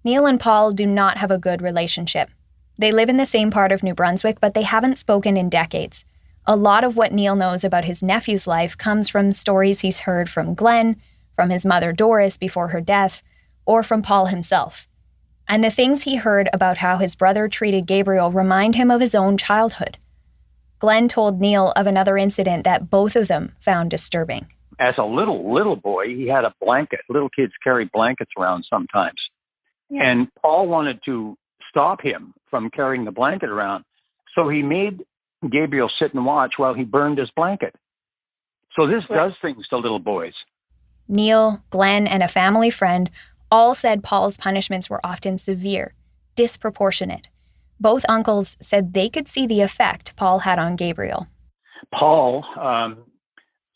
Neil and Paul do not have a good relationship. They live in the same part of New Brunswick, but they haven't spoken in decades. A lot of what Neil knows about his nephew's life comes from stories he's heard from Glenn, from his mother Doris before her death, or from Paul himself. And the things he heard about how his brother treated Gabriel remind him of his own childhood. Glenn told Neil of another incident that both of them found disturbing. As a little boy, he had a blanket. Little kids carry blankets around sometimes. And Paul wanted to stop him from carrying the blanket around, so he made Gabriel sit and watch while he burned his blanket. So this does things to little boys. Neil, Glenn, and a family friend all said Paul's punishments were often severe, disproportionate. Both uncles said they could see the effect Paul had on Gabriel. Paul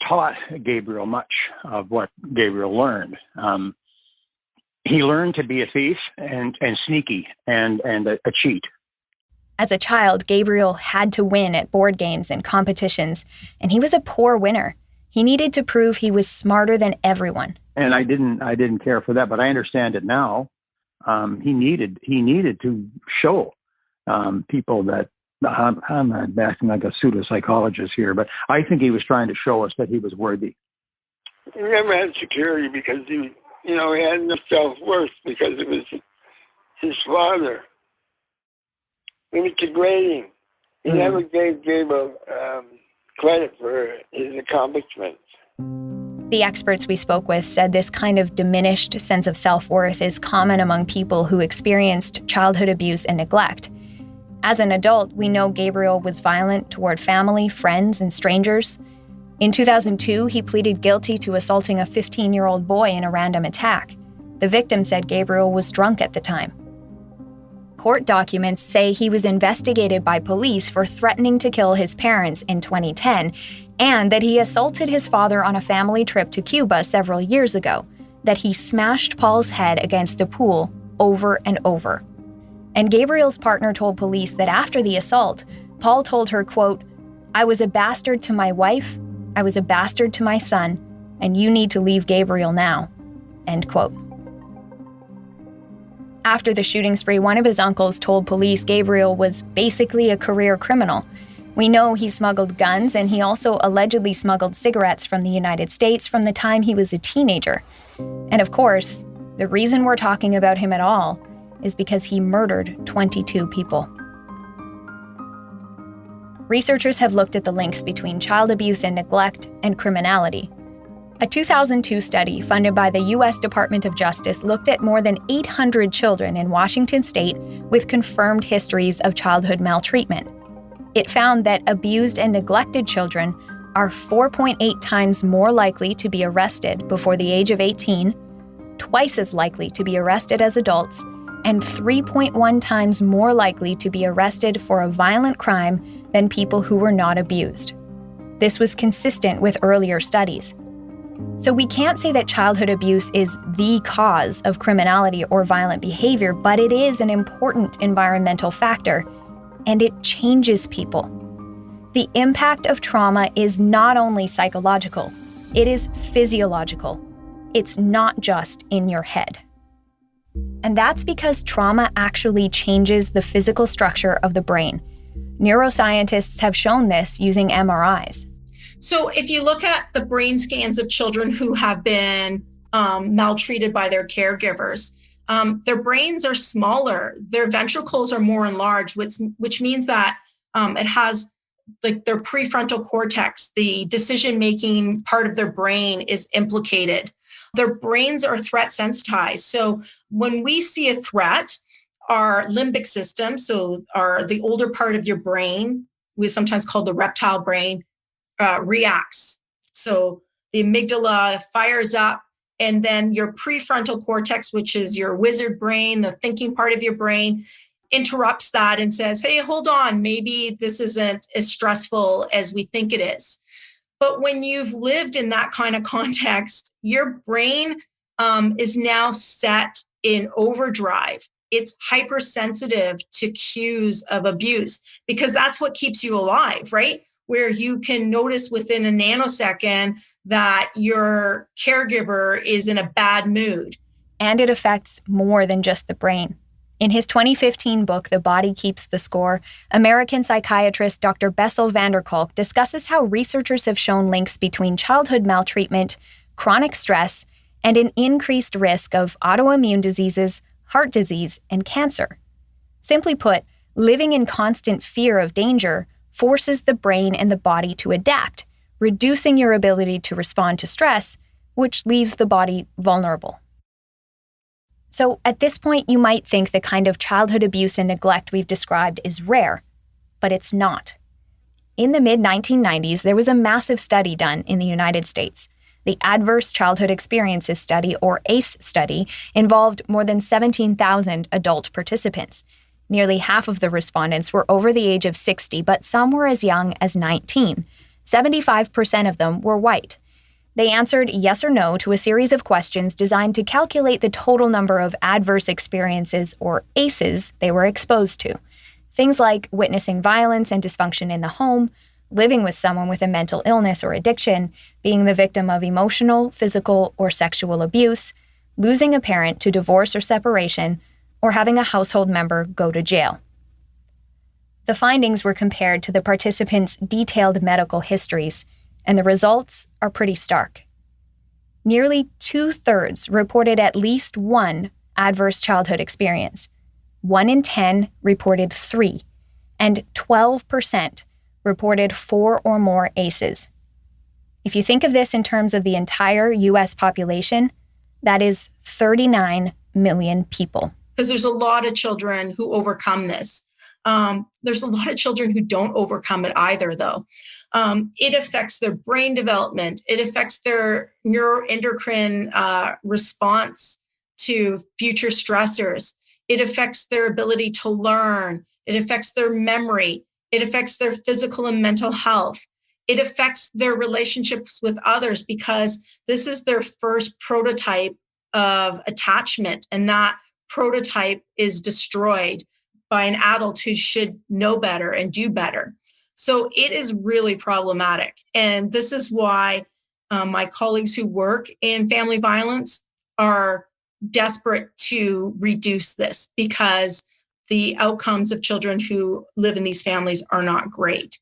taught Gabriel much of what Gabriel learned. He learned to be a thief and sneaky and a cheat. As a child, Gabriel had to win at board games and competitions, and he was a poor winner. He needed to prove he was smarter than everyone. And I didn't care for that, but I understand it now. He needed to show people that I'm acting like a pseudo-psychologist here, but I think he was trying to show us that he was worthy. He never had security because he had no self-worth because it was his father. It was degrading. He never gave Gabriel credit for his accomplishments. The experts we spoke with said this kind of diminished sense of self-worth is common among people who experienced childhood abuse and neglect. As an adult, we know Gabriel was violent toward family, friends, and strangers. In 2002, he pleaded guilty to assaulting a 15-year-old boy in a random attack. The victim said Gabriel was drunk at the time. Court documents say he was investigated by police for threatening to kill his parents in 2010, and that he assaulted his father on a family trip to Cuba several years ago, that he smashed Paul's head against the pool over and over. And Gabriel's partner told police that after the assault, Paul told her, quote, "I was a bastard to my wife, I was a bastard to my son, and you need to leave Gabriel now," end quote. After the shooting spree, one of his uncles told police Gabriel was basically a career criminal. We know he smuggled guns, and he also allegedly smuggled cigarettes from the United States from the time he was a teenager. And of course, the reason we're talking about him at all is because he murdered 22 people. Researchers have looked at the links between child abuse and neglect and criminality. A 2002 study funded by the U.S. Department of Justice looked at more than 800 children in Washington state with confirmed histories of childhood maltreatment. It found that abused and neglected children are 4.8 times more likely to be arrested before the age of 18, twice as likely to be arrested as adults, and 3.1 times more likely to be arrested for a violent crime than people who were not abused. This was consistent with earlier studies. So we can't say that childhood abuse is the cause of criminality or violent behavior, but it is an important environmental factor, and it changes people. The impact of trauma is not only psychological, it is physiological. It's not just in your head. And that's because trauma actually changes the physical structure of the brain. Neuroscientists have shown this using MRIs. So if you look at the brain scans of children who have been maltreated by their caregivers, their brains are smaller, their ventricles are more enlarged, which means that it has like their prefrontal cortex, the decision-making part of their brain is implicated. Their brains are threat sensitized. So when we see a threat, our limbic system, so the older part of your brain, we sometimes call the reptile brain, reacts. So the amygdala fires up, and then your prefrontal cortex, which is your wizard brain, the thinking part of your brain, interrupts that and says, hey, hold on, maybe this isn't as stressful as we think it is. But when you've lived in that kind of context, your brain is now set in overdrive. It's hypersensitive to cues of abuse because that's what keeps you alive, right? Where you can notice within a nanosecond that your caregiver is in a bad mood. And it affects more than just the brain. In his 2015 book, The Body Keeps the Score, American psychiatrist Dr. Bessel van der Kolk discusses how researchers have shown links between childhood maltreatment, chronic stress, and an increased risk of autoimmune diseases, heart disease, and cancer. Simply put, living in constant fear of danger forces the brain and the body to adapt, reducing your ability to respond to stress, which leaves the body vulnerable. So at this point, you might think the kind of childhood abuse and neglect we've described is rare, but it's not. In the mid-1990s, there was a massive study done in the United States. The Adverse Childhood Experiences Study, or ACE study, involved more than 17,000 adult participants. Nearly half of the respondents were over the age of 60, but some were as young as 19. 75% of them were white. They answered yes or no to a series of questions designed to calculate the total number of adverse experiences, or ACEs, they were exposed to. Things like witnessing violence and dysfunction in the home, living with someone with a mental illness or addiction, being the victim of emotional, physical, or sexual abuse, losing a parent to divorce or separation, or having a household member go to jail. The findings were compared to the participants' detailed medical histories, and the results are pretty stark. Nearly 2/3 reported at least one adverse childhood experience. 1 in 10 reported 3, and 12% reported 4 or more ACEs. If you think of this in terms of the entire U.S. population, that is 39 million people. Because there's a lot of children who overcome this. There's a lot of children who don't overcome it either, though. It affects their brain development. It affects their neuroendocrine response to future stressors. It affects their ability to learn. It affects their memory. It affects their physical and mental health. It affects their relationships with others because this is their first prototype of attachment, and that prototype is destroyed by an adult who should know better and do better. So it is really problematic. And this is why my colleagues who work in family violence are desperate to reduce this, because the outcomes of children who live in these families are not great.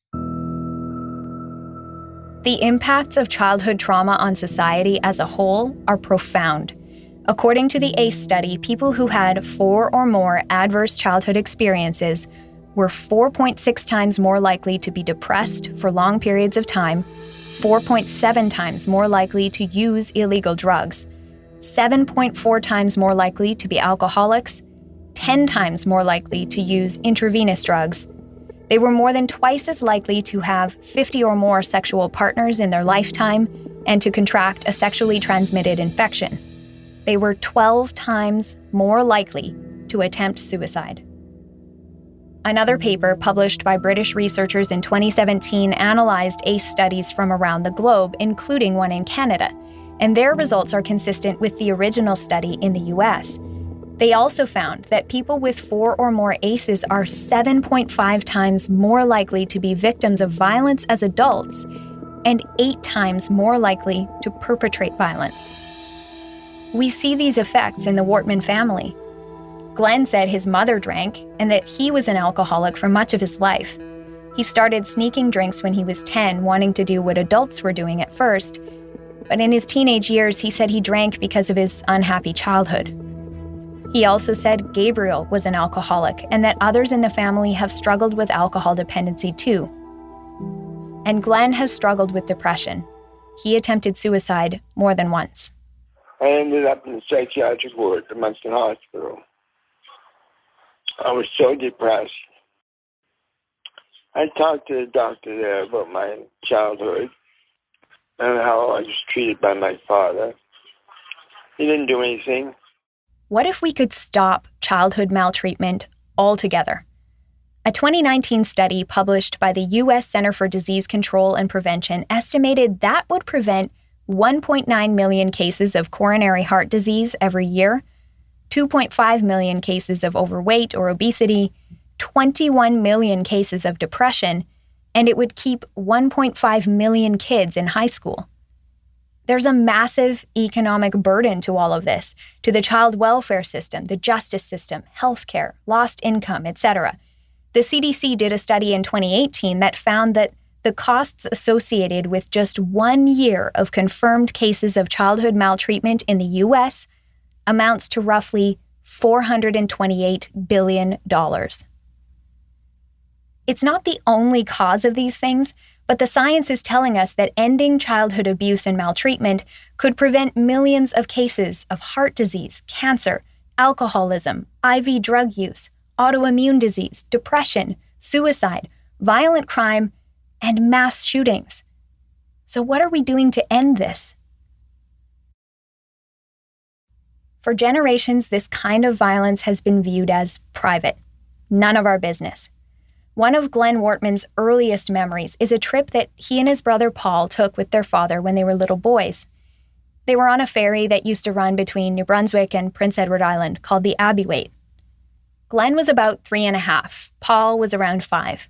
The impacts of childhood trauma on society as a whole are profound. According to the ACE study, people who had 4 or more adverse childhood experiences were 4.6 times more likely to be depressed for long periods of time, 4.7 times more likely to use illegal drugs, 7.4 times more likely to be alcoholics, 10 times more likely to use intravenous drugs. They were more than twice as likely to have 50 or more sexual partners in their lifetime and to contract a sexually transmitted infection. They were 12 times more likely to attempt suicide. Another paper published by British researchers in 2017 analyzed ACE studies from around the globe, including one in Canada, and their results are consistent with the original study in the US. They also found that people with 4 or more ACEs are 7.5 times more likely to be victims of violence as adults and 8 times more likely to perpetrate violence. We see these effects in the Wortman family. Glenn said his mother drank and that he was an alcoholic for much of his life. He started sneaking drinks when he was 10, wanting to do what adults were doing at first. But in his teenage years, he said he drank because of his unhappy childhood. He also said Gabriel was an alcoholic and that others in the family have struggled with alcohol dependency too. And Glenn has struggled with depression. He attempted suicide more than once. I ended up in the psychiatric ward at Munson Hospital. I was so depressed. I talked to the doctor there about my childhood and how I was treated by my father. He didn't do anything. What if we could stop childhood maltreatment altogether? A 2019 study published by the U.S. Center for Disease Control and Prevention estimated that would prevent 1.9 million cases of coronary heart disease every year, 2.5 million cases of overweight or obesity, 21 million cases of depression, and it would keep 1.5 million kids in high school. There's a massive economic burden to all of this, to the child welfare system, the justice system, healthcare, lost income, etc. The CDC did a study in 2018 that found that the costs associated with just 1 year of confirmed cases of childhood maltreatment in the US amounts to roughly $428 billion. It's not the only cause of these things, but the science is telling us that ending childhood abuse and maltreatment could prevent millions of cases of heart disease, cancer, alcoholism, IV drug use, autoimmune disease, depression, suicide, violent crime, and mass shootings. So what are we doing to end this? For generations, this kind of violence has been viewed as private, none of our business. One of Glenn Wortman's earliest memories is a trip that he and his brother Paul took with their father when they were little boys. They were on a ferry that used to run between New Brunswick and Prince Edward Island called the Abbeywaite. Glenn was about 3.5. Paul was around 5.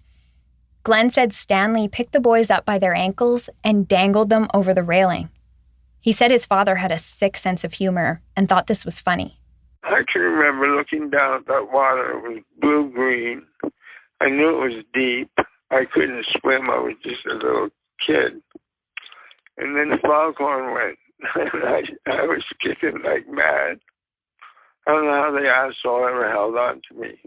Glenn said Stanley picked the boys up by their ankles and dangled them over the railing. He said his father had a sick sense of humor and thought this was funny. I can remember looking down at that water. It was blue-green. I knew it was deep. I couldn't swim. I was just a little kid. And then the foghorn went. I was kicking like mad. I don't know how the asshole ever held on to me.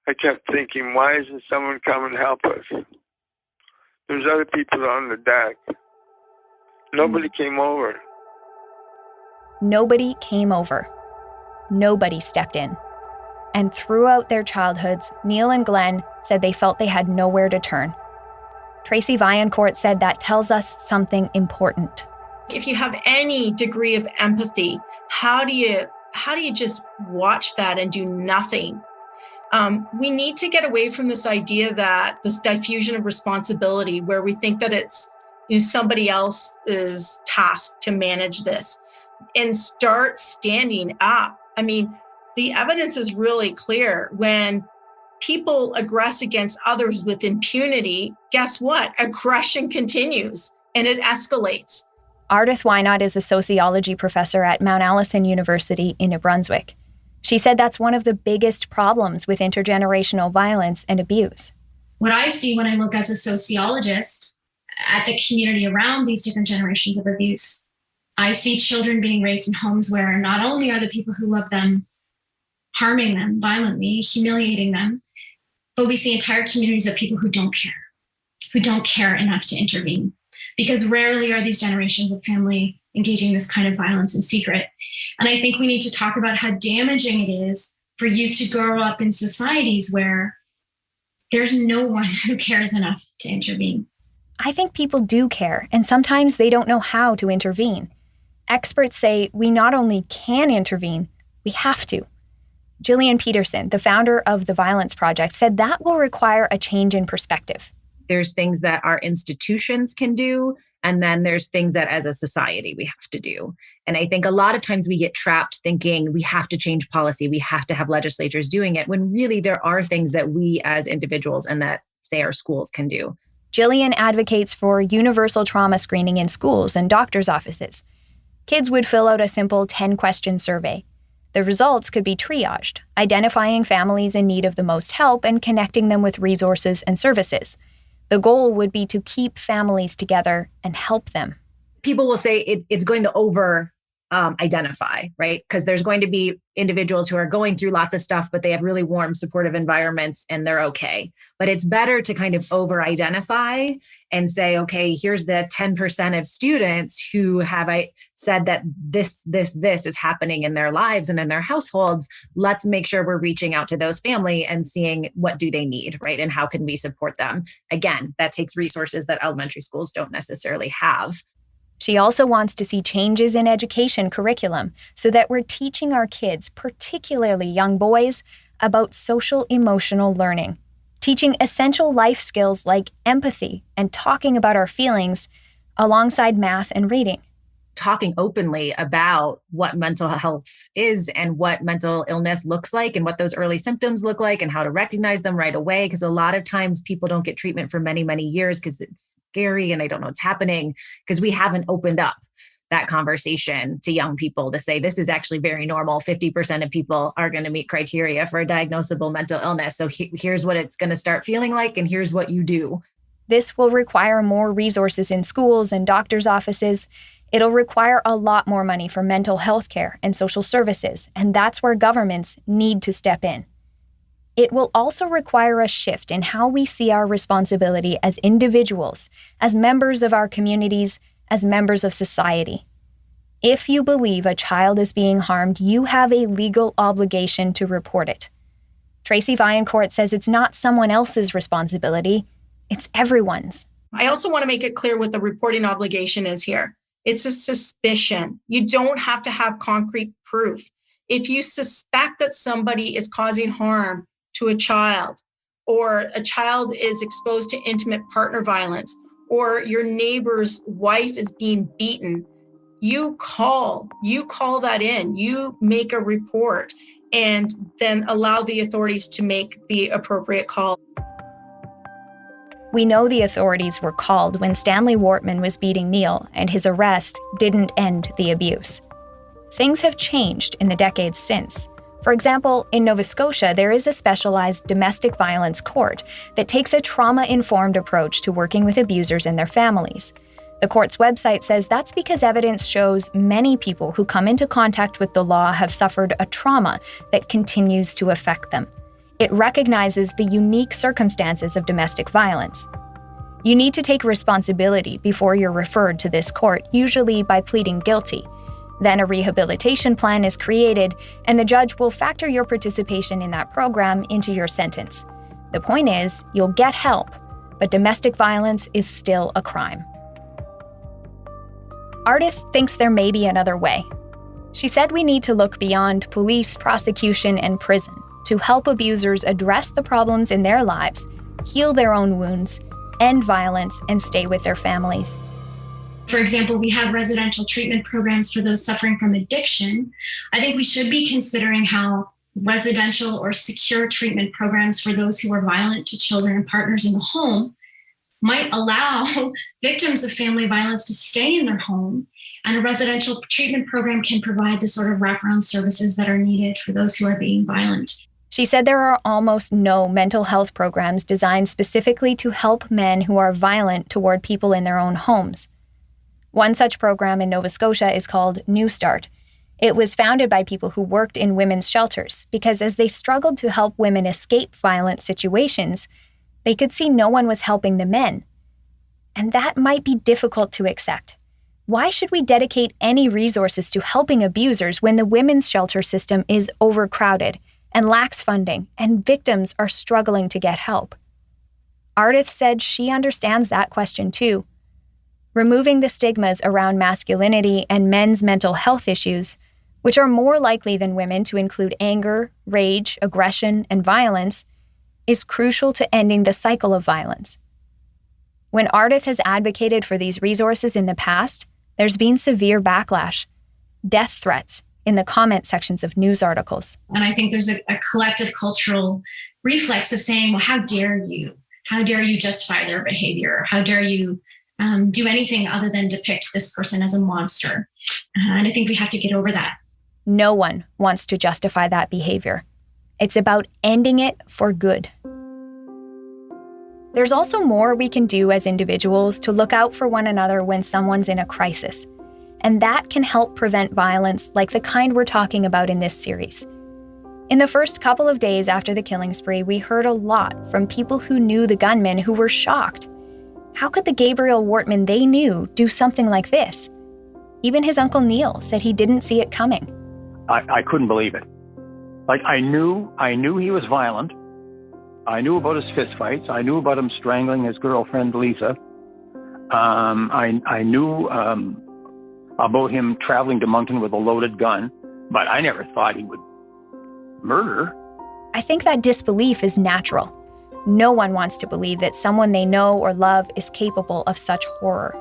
I kept thinking, why isn't someone come and help us? There's other people on the deck. Nobody came over. Nobody came over. Nobody stepped in. And throughout their childhoods, Neil and Glenn said they felt they had nowhere to turn. Tracy Vaillancourt said that tells us something important. If you have any degree of empathy, how do you just watch that and do nothing? We need to get away from this idea that this diffusion of responsibility where we think that it's somebody else's task to manage this and start standing up. I mean, the evidence is really clear. When people aggress against others with impunity, guess what? Aggression continues and it escalates. Ardith Wynot is a sociology professor at Mount Allison University in New Brunswick. She said that's one of the biggest problems with intergenerational violence and abuse. What I see when I look as a sociologist at the community around these different generations of abuse, I see children being raised in homes where not only are the people who love them harming them violently, humiliating them, but we see entire communities of people who don't care enough to intervene. Because rarely are these generations of family engaging in this kind of violence in secret. And I think we need to talk about how damaging it is for youth to grow up in societies where there's no one who cares enough to intervene. I think people do care, and sometimes they don't know how to intervene. Experts say we not only can intervene, we have to. Gillian Peterson, the founder of the Violence Project, said that will require a change in perspective. There's things that our institutions can do, and then there's things that as a society we have to do. And I think a lot of times we get trapped thinking we have to change policy, we have to have legislatures doing it, when really there are things that we as individuals and that, say, our schools can do. Gillian advocates for universal trauma screening in schools and doctors' offices. Kids would fill out a simple 10-question survey. The results could be triaged, identifying families in need of the most help and connecting them with resources and services. The goal would be to keep families together and help them. People will say it's going to over-identify, right? Because there's going to be individuals who are going through lots of stuff, but they have really warm, supportive environments and they're okay. But it's better to kind of over-identify and say, okay, here's the 10% of students who have said that this is happening in their lives and in their households. Let's make sure we're reaching out to those families and seeing what do they need, right? And how can we support them? Again, that takes resources that elementary schools don't necessarily have. She also wants to see changes in education curriculum so that we're teaching our kids, particularly young boys, about social emotional learning, teaching essential life skills like empathy and talking about our feelings alongside math and reading. talking openly about what mental health is and what mental illness looks like and what those early symptoms look like and how to recognize them right away. Because a lot of times people don't get treatment for many, many years because it's scary and they don't know what's happening because we haven't opened up that conversation to young people to say, this is actually very normal. 50% of people are going to meet criteria for a diagnosable mental illness. So here's what it's going to start feeling like, and here's what you do. This will require more resources in schools and doctors' offices. It'll require a lot more money for mental health care and social services, and that's where governments need to step in. It will also require a shift in how we see our responsibility as individuals, as members of our communities, as members of society. If you believe a child is being harmed, you have a legal obligation to report it. Tracy Vaillancourt says it's not someone else's responsibility, it's everyone's. I also want to make it clear what the reporting obligation is here. It's a suspicion. You don't have to have concrete proof. If you suspect that somebody is causing harm to a child, or a child is exposed to intimate partner violence, or your neighbor's wife is being beaten, you call that in, you make a report, and then allow the authorities to make the appropriate call. We know the authorities were called when Stanley Wortman was beating Neil, and his arrest didn't end the abuse. Things have changed in the decades since. For example, in Nova Scotia, there is a specialized domestic violence court that takes a trauma-informed approach to working with abusers and their families. The court's website says that's because evidence shows many people who come into contact with the law have suffered a trauma that continues to affect them. It recognizes the unique circumstances of domestic violence. You need to take responsibility before you're referred to this court, usually by pleading guilty. Then a rehabilitation plan is created, and the judge will factor your participation in that program into your sentence. The point is, you'll get help, but domestic violence is still a crime. Ardith thinks there may be another way. She said we need to look beyond police, prosecution, and prison to help abusers address the problems in their lives, heal their own wounds, end violence, and stay with their families. For example, we have residential treatment programs for those suffering from addiction. I think we should be considering how residential or secure treatment programs for those who are violent to children and partners in the home might allow victims of family violence to stay in their home, and a residential treatment program can provide the sort of wraparound services that are needed for those who are being violent. She said there are almost no mental health programs designed specifically to help men who are violent toward people in their own homes. One such program in Nova Scotia is called New Start. It was founded by people who worked in women's shelters because as they struggled to help women escape violent situations, they could see no one was helping the men. And that might be difficult to accept. Why should we dedicate any resources to helping abusers when the women's shelter system is overcrowded and lacks funding and victims are struggling to get help? Ardith said she understands that question too. Removing the stigmas around masculinity and men's mental health issues, which are more likely than women to include anger, rage, aggression, and violence, is crucial to ending the cycle of violence. When Ardith has advocated for these resources in the past, there's been severe backlash, death threats in the comment sections of news articles. And I think there's a collective cultural reflex of saying, well, how dare you? How dare you justify their behavior? How dare you do anything other than depict this person as a monster? And I think we have to get over that. No one wants to justify that behavior. It's about ending it for good. There's also more we can do as individuals to look out for one another when someone's in a crisis. And that can help prevent violence like the kind we're talking about in this series. In the first couple of days after the killing spree, we heard a lot from people who knew the gunman who were shocked. How could the Gabriel Wortman they knew do something like this? Even his Uncle Neil said he didn't see it coming. I couldn't believe it. Like, I knew he was violent. I knew about his fistfights. I knew about him strangling his girlfriend, Lisa. I knew about him traveling to Moncton with a loaded gun, but I never thought he would murder. I think that disbelief is natural. No one wants to believe that someone they know or love is capable of such horror.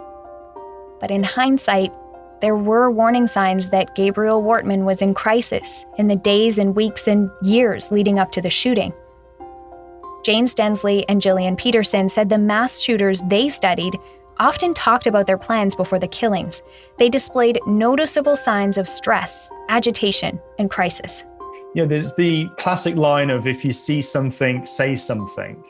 But in hindsight, there were warning signs that Gabriel Wortman was in crisis in the days and weeks and years leading up to the shooting. James Densley and Gillian Peterson said the mass shooters they studied often talked about their plans before the killings. They displayed noticeable signs of stress, agitation, and crisis. Yeah, there's the classic line of if you see something, say something.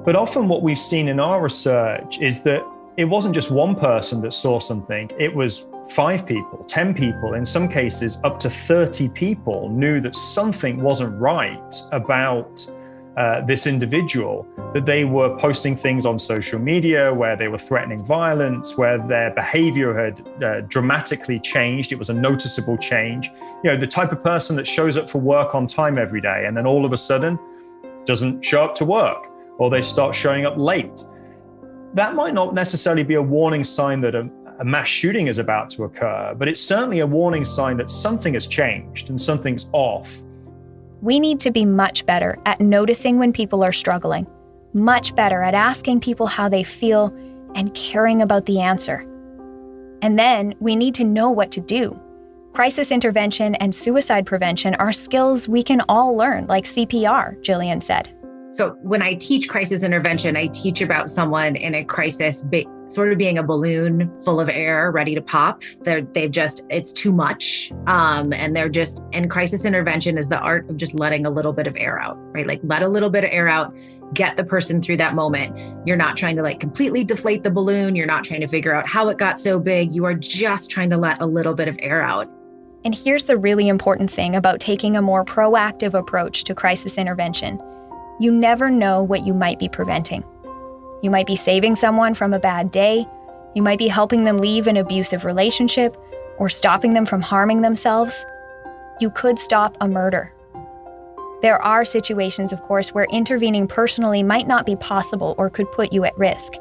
But often what we've seen in our research is that it wasn't just one person that saw something, it was 5 people, 10 people, in some cases up to 30 people knew that something wasn't right about this individual, that they were posting things on social media where they were threatening violence, where their behavior had dramatically changed. It was a noticeable change. You know, the type of person that shows up for work on time every day and then all of a sudden doesn't show up to work, or they start showing up late. That might not necessarily be a warning sign that a mass shooting is about to occur, but it's certainly a warning sign that something has changed and something's off. We need to be much better at noticing when people are struggling, much better at asking people how they feel and caring about the answer. And then we need to know what to do. Crisis intervention and suicide prevention are skills we can all learn, like CPR, Gillian said. So when I teach crisis intervention, I teach about someone in a crisis sort of being a balloon full of air ready to pop. It's too much. And crisis intervention is the art of just letting a little bit of air out, right? Like let a little bit of air out, get the person through that moment. You're not trying to completely deflate the balloon. You're not trying to figure out how it got so big. You are just trying to let a little bit of air out. And here's the really important thing about taking a more proactive approach to crisis intervention. You never know what you might be preventing. You might be saving someone from a bad day. You might be helping them leave an abusive relationship or stopping them from harming themselves. You could stop a murder. There are situations, of course, where intervening personally might not be possible or could put you at risk.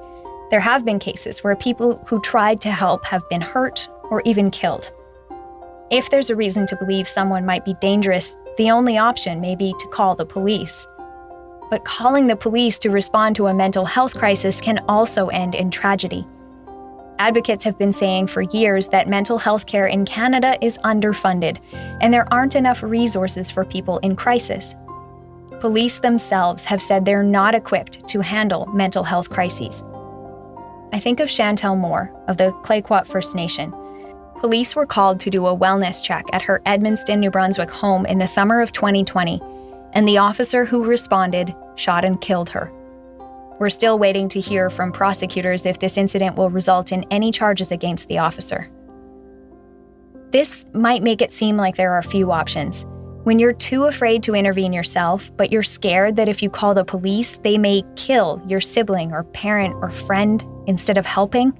There have been cases where people who tried to help have been hurt or even killed. If there's a reason to believe someone might be dangerous, the only option may be to call the police. But calling the police to respond to a mental health crisis can also end in tragedy. Advocates have been saying for years that mental health care in Canada is underfunded, and there aren't enough resources for people in crisis. Police themselves have said they're not equipped to handle mental health crises. I think of Chantel Moore of the Clayoquot First Nation. Police were called to do a wellness check at her Edmundston, New Brunswick home in the summer of 2020. And the officer who responded shot and killed her. We're still waiting to hear from prosecutors if this incident will result in any charges against the officer. This might make it seem like there are few options. When you're too afraid to intervene yourself, but you're scared that if you call the police, they may kill your sibling or parent or friend instead of helping,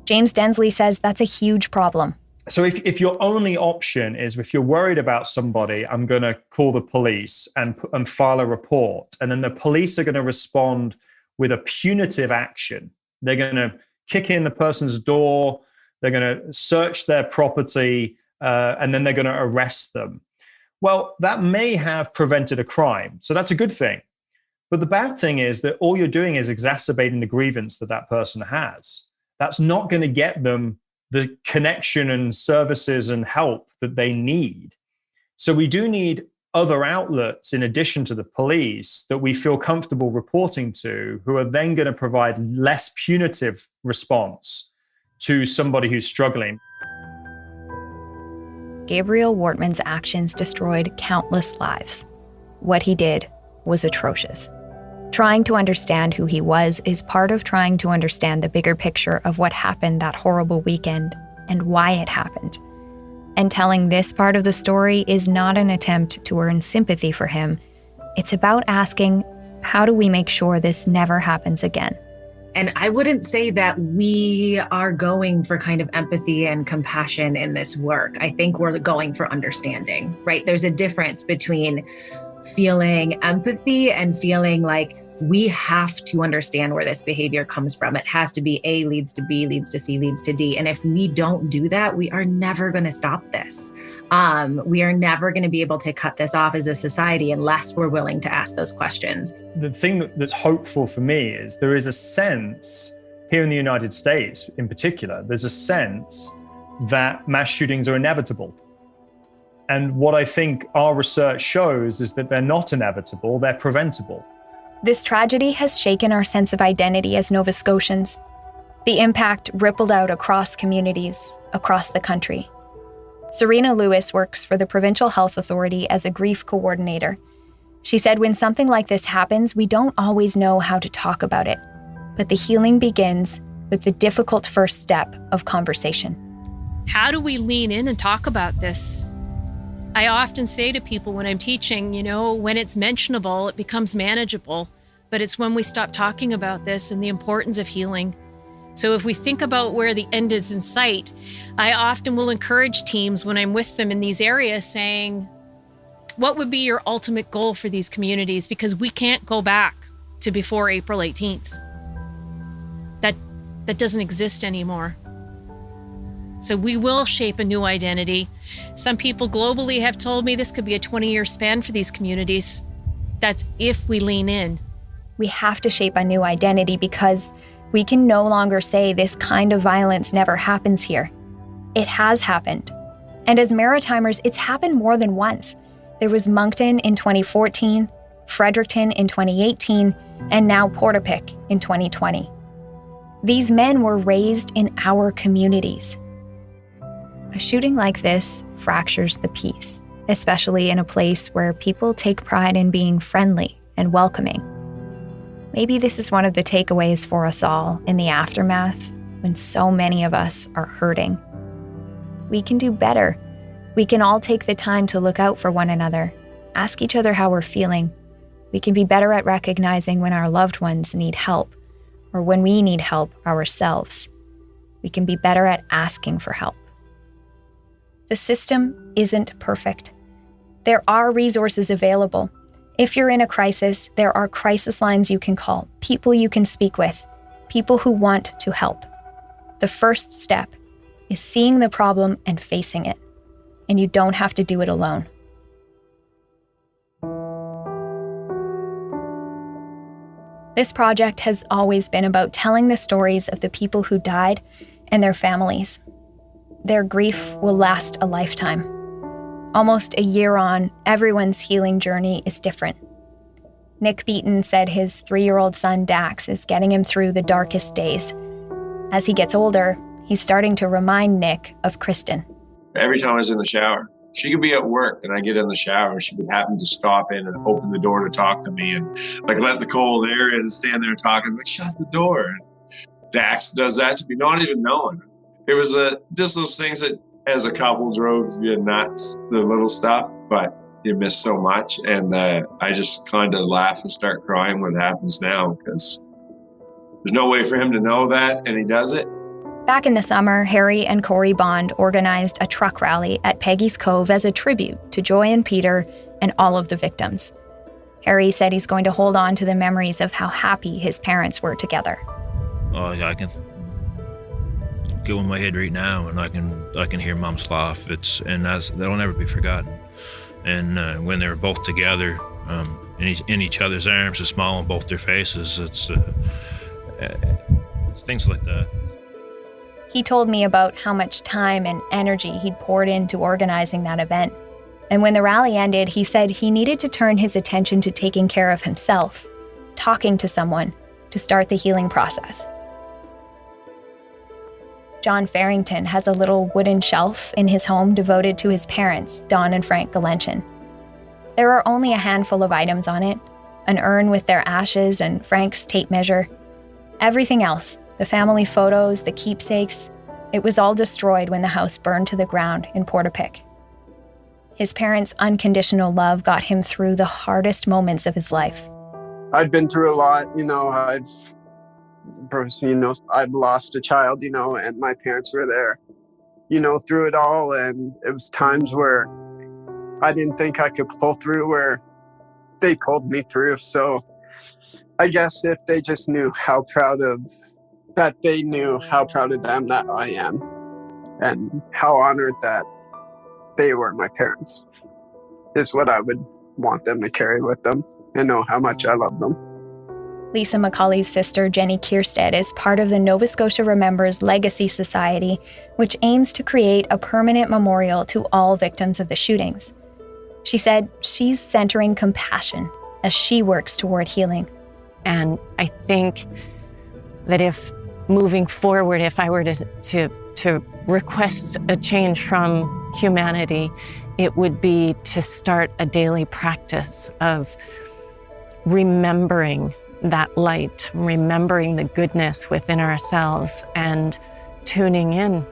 James Densley says that's a huge problem. So if your only option is, if you're worried about somebody, I'm going to call the police and file a report, and then the police are going to respond with a punitive action. They're going to kick in the person's door, they're going to search their property, and then they're going to arrest them. Well, that may have prevented a crime. So that's a good thing. But the bad thing is that all you're doing is exacerbating the grievance that person has. That's not going to get them the connection and services and help that they need. So we do need other outlets in addition to the police that we feel comfortable reporting to, who are then going to provide less punitive response to somebody who's struggling. Gabriel Wortman's actions destroyed countless lives. What he did was atrocious. Trying to understand who he was is part of trying to understand the bigger picture of what happened that horrible weekend and why it happened. And telling this part of the story is not an attempt to earn sympathy for him. It's about asking, how do we make sure this never happens again? And I wouldn't say that we are going for kind of empathy and compassion in this work. I think we're going for understanding, right? There's a difference between feeling empathy and feeling like we have to understand where this behavior comes from. It has to be A leads to B, leads to C, leads to D. And if we don't do that, we are never going to stop this. We are never going to be able to cut this off as a society unless we're willing to ask those questions. The thing that's hopeful for me is there is a sense here in the United States in particular, there's a sense that mass shootings are inevitable. And what I think our research shows is that they're not inevitable, they're preventable. This tragedy has shaken our sense of identity as Nova Scotians. The impact rippled out across communities, across the country. Serena Lewis works for the Provincial Health Authority as a grief coordinator. She said when something like this happens, we don't always know how to talk about it. But the healing begins with the difficult first step of conversation. How do we lean in and talk about this? I often say to people when I'm teaching, when it's mentionable, it becomes manageable. But it's when we stop talking about this and the importance of healing. So if we think about where the end is in sight, I often will encourage teams when I'm with them in these areas saying, what would be your ultimate goal for these communities? Because we can't go back to before April 18th. That doesn't exist anymore. So we will shape a new identity. Some people globally have told me this could be a 20-year span for these communities. That's if we lean in. We have to shape a new identity because we can no longer say this kind of violence never happens here. It has happened. And as Maritimers, it's happened more than once. There was Moncton in 2014, Fredericton in 2018, and now Portapique in 2020. These men were raised in our communities. A shooting like this fractures the peace, especially in a place where people take pride in being friendly and welcoming. Maybe this is one of the takeaways for us all in the aftermath when so many of us are hurting. We can do better. We can all take the time to look out for one another, ask each other how we're feeling. We can be better at recognizing when our loved ones need help or when we need help ourselves. We can be better at asking for help. The system isn't perfect. There are resources available. If you're in a crisis, there are crisis lines you can call, people you can speak with, people who want to help. The first step is seeing the problem and facing it. And you don't have to do it alone. This project has always been about telling the stories of the people who died and their families. Their grief will last a lifetime. Almost a year on, everyone's healing journey is different. Nick Beaton said his 3-year-old son Dax is getting him through the darkest days. As he gets older, he's starting to remind Nick of Kristen. Every time I was in the shower, she could be at work and I get in the shower, she would happen to stop in and open the door to talk to me and let the cold air in and stand there talking, shut the door. And Dax does that to me, not even knowing. It was just those things that as a couple drove you nuts, the little stuff, but you miss so much. And I just kind of laugh and start crying when it happens now because there's no way for him to know that, and he does it. Back in the summer, Harry and Corey Bond organized a truck rally at Peggy's Cove as a tribute to Joy and Peter and all of the victims. Harry said he's going to hold on to the memories of how happy his parents were together. I can go in my head right now, and I can hear Mom's laugh. That'll never be forgotten. And when they were both together, in each other's arms, a smile on both their faces, it's things like that. He told me about how much time and energy he'd poured into organizing that event. And when the rally ended, he said he needed to turn his attention to taking care of himself, talking to someone, to start the healing process. John Farrington has a little wooden shelf in his home devoted to his parents, Don and Frank Galenchen. There are only a handful of items on it, an urn with their ashes and Frank's tape measure. Everything else, the family photos, the keepsakes, it was all destroyed when the house burned to the ground in Portapique. His parents' unconditional love got him through the hardest moments of his life. I've been through a lot, I've lost a child, and my parents were there, through it all. And it was times where I didn't think I could pull through, where they pulled me through. So I guess if they just knew how proud of them that I am, and how honored that they were my parents, is what I would want them to carry with them and know how much I love them. Lisa McCauley's sister, Jenny Kierstead, is part of the Nova Scotia Remembers Legacy Society, which aims to create a permanent memorial to all victims of the shootings. She said she's centering compassion as she works toward healing. And I think that if moving forward, if I were to request a change from humanity, it would be to start a daily practice of remembering that light, remembering the goodness within ourselves and tuning in.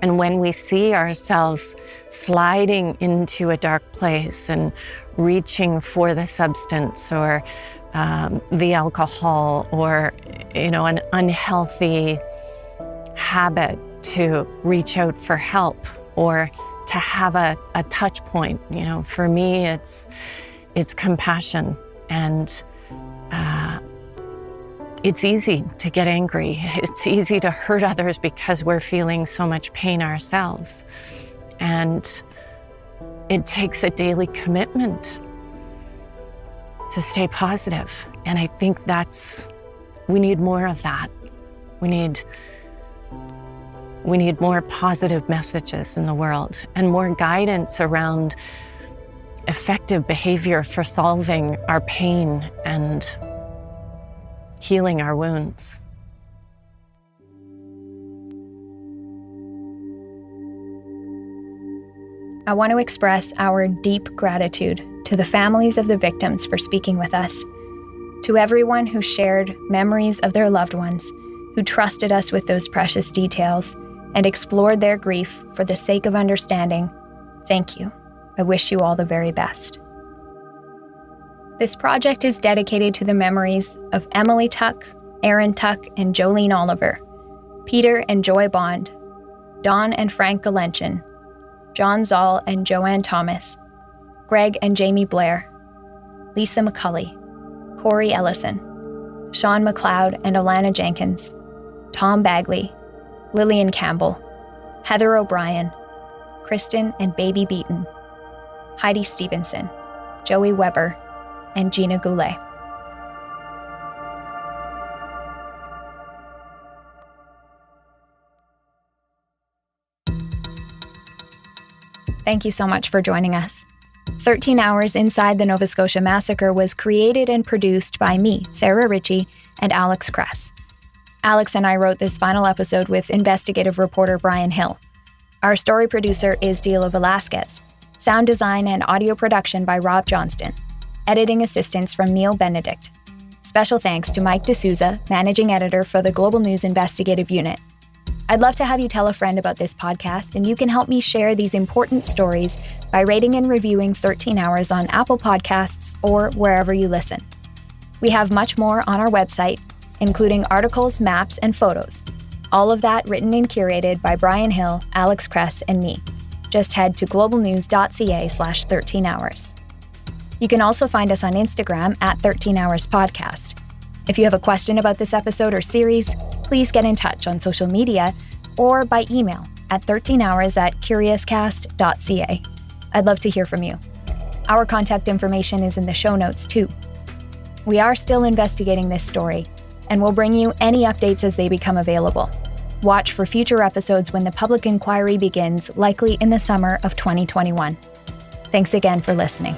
And when we see ourselves sliding into a dark place and reaching for the substance or the alcohol or, an unhealthy habit, to reach out for help or to have a touch point. For me, it's compassion. And it's easy to get angry. It's easy to hurt others because we're feeling so much pain ourselves. And it takes a daily commitment to stay positive. And I think we need more of that. We need more positive messages in the world and more guidance around effective behavior for solving our pain and healing our wounds. I want to express our deep gratitude to the families of the victims for speaking with us, to everyone who shared memories of their loved ones, who trusted us with those precious details and explored their grief for the sake of understanding. Thank you. I wish you all the very best. This project is dedicated to the memories of Emily Tuck, Aaron Tuck, and Jolene Oliver, Peter and Joy Bond, Don and Frank Galenchin, John Zoll and Joanne Thomas, Greg and Jamie Blair, Lisa McCulley, Corey Ellison, Sean McLeod and Alana Jenkins, Tom Bagley, Lillian Campbell, Heather O'Brien, Kristen and Baby Beaton, Heidi Stevenson, Joey Weber, and Gina Goulet. Thank you so much for joining us. 13 Hours Inside the Nova Scotia Massacre was created and produced by me, Sarah Ritchie, and Alex Kress. Alex and I wrote this final episode with investigative reporter Brian Hill. Our story producer is Dila Velasquez. Sound design and audio production by Rob Johnston. Editing assistance from Neil Benedict. Special thanks to Mike D'Souza, managing editor for the Global News Investigative Unit. I'd love to have you tell a friend about this podcast, and you can help me share these important stories by rating and reviewing 13 Hours on Apple Podcasts or wherever you listen. We have much more on our website, including articles, maps, and photos. All of that written and curated by Brian Hill, Alex Kress, and me. Just head to globalnews.ca/13 hours. You can also find us on Instagram at 13 Hours Podcast. If you have a question about this episode or series, please get in touch on social media or by email at 13hours@curiouscast.ca. I'd love to hear from you. Our contact information is in the show notes too. We are still investigating this story, and we'll bring you any updates as they become available. Watch for future episodes when the public inquiry begins, likely in the summer of 2021. Thanks again for listening.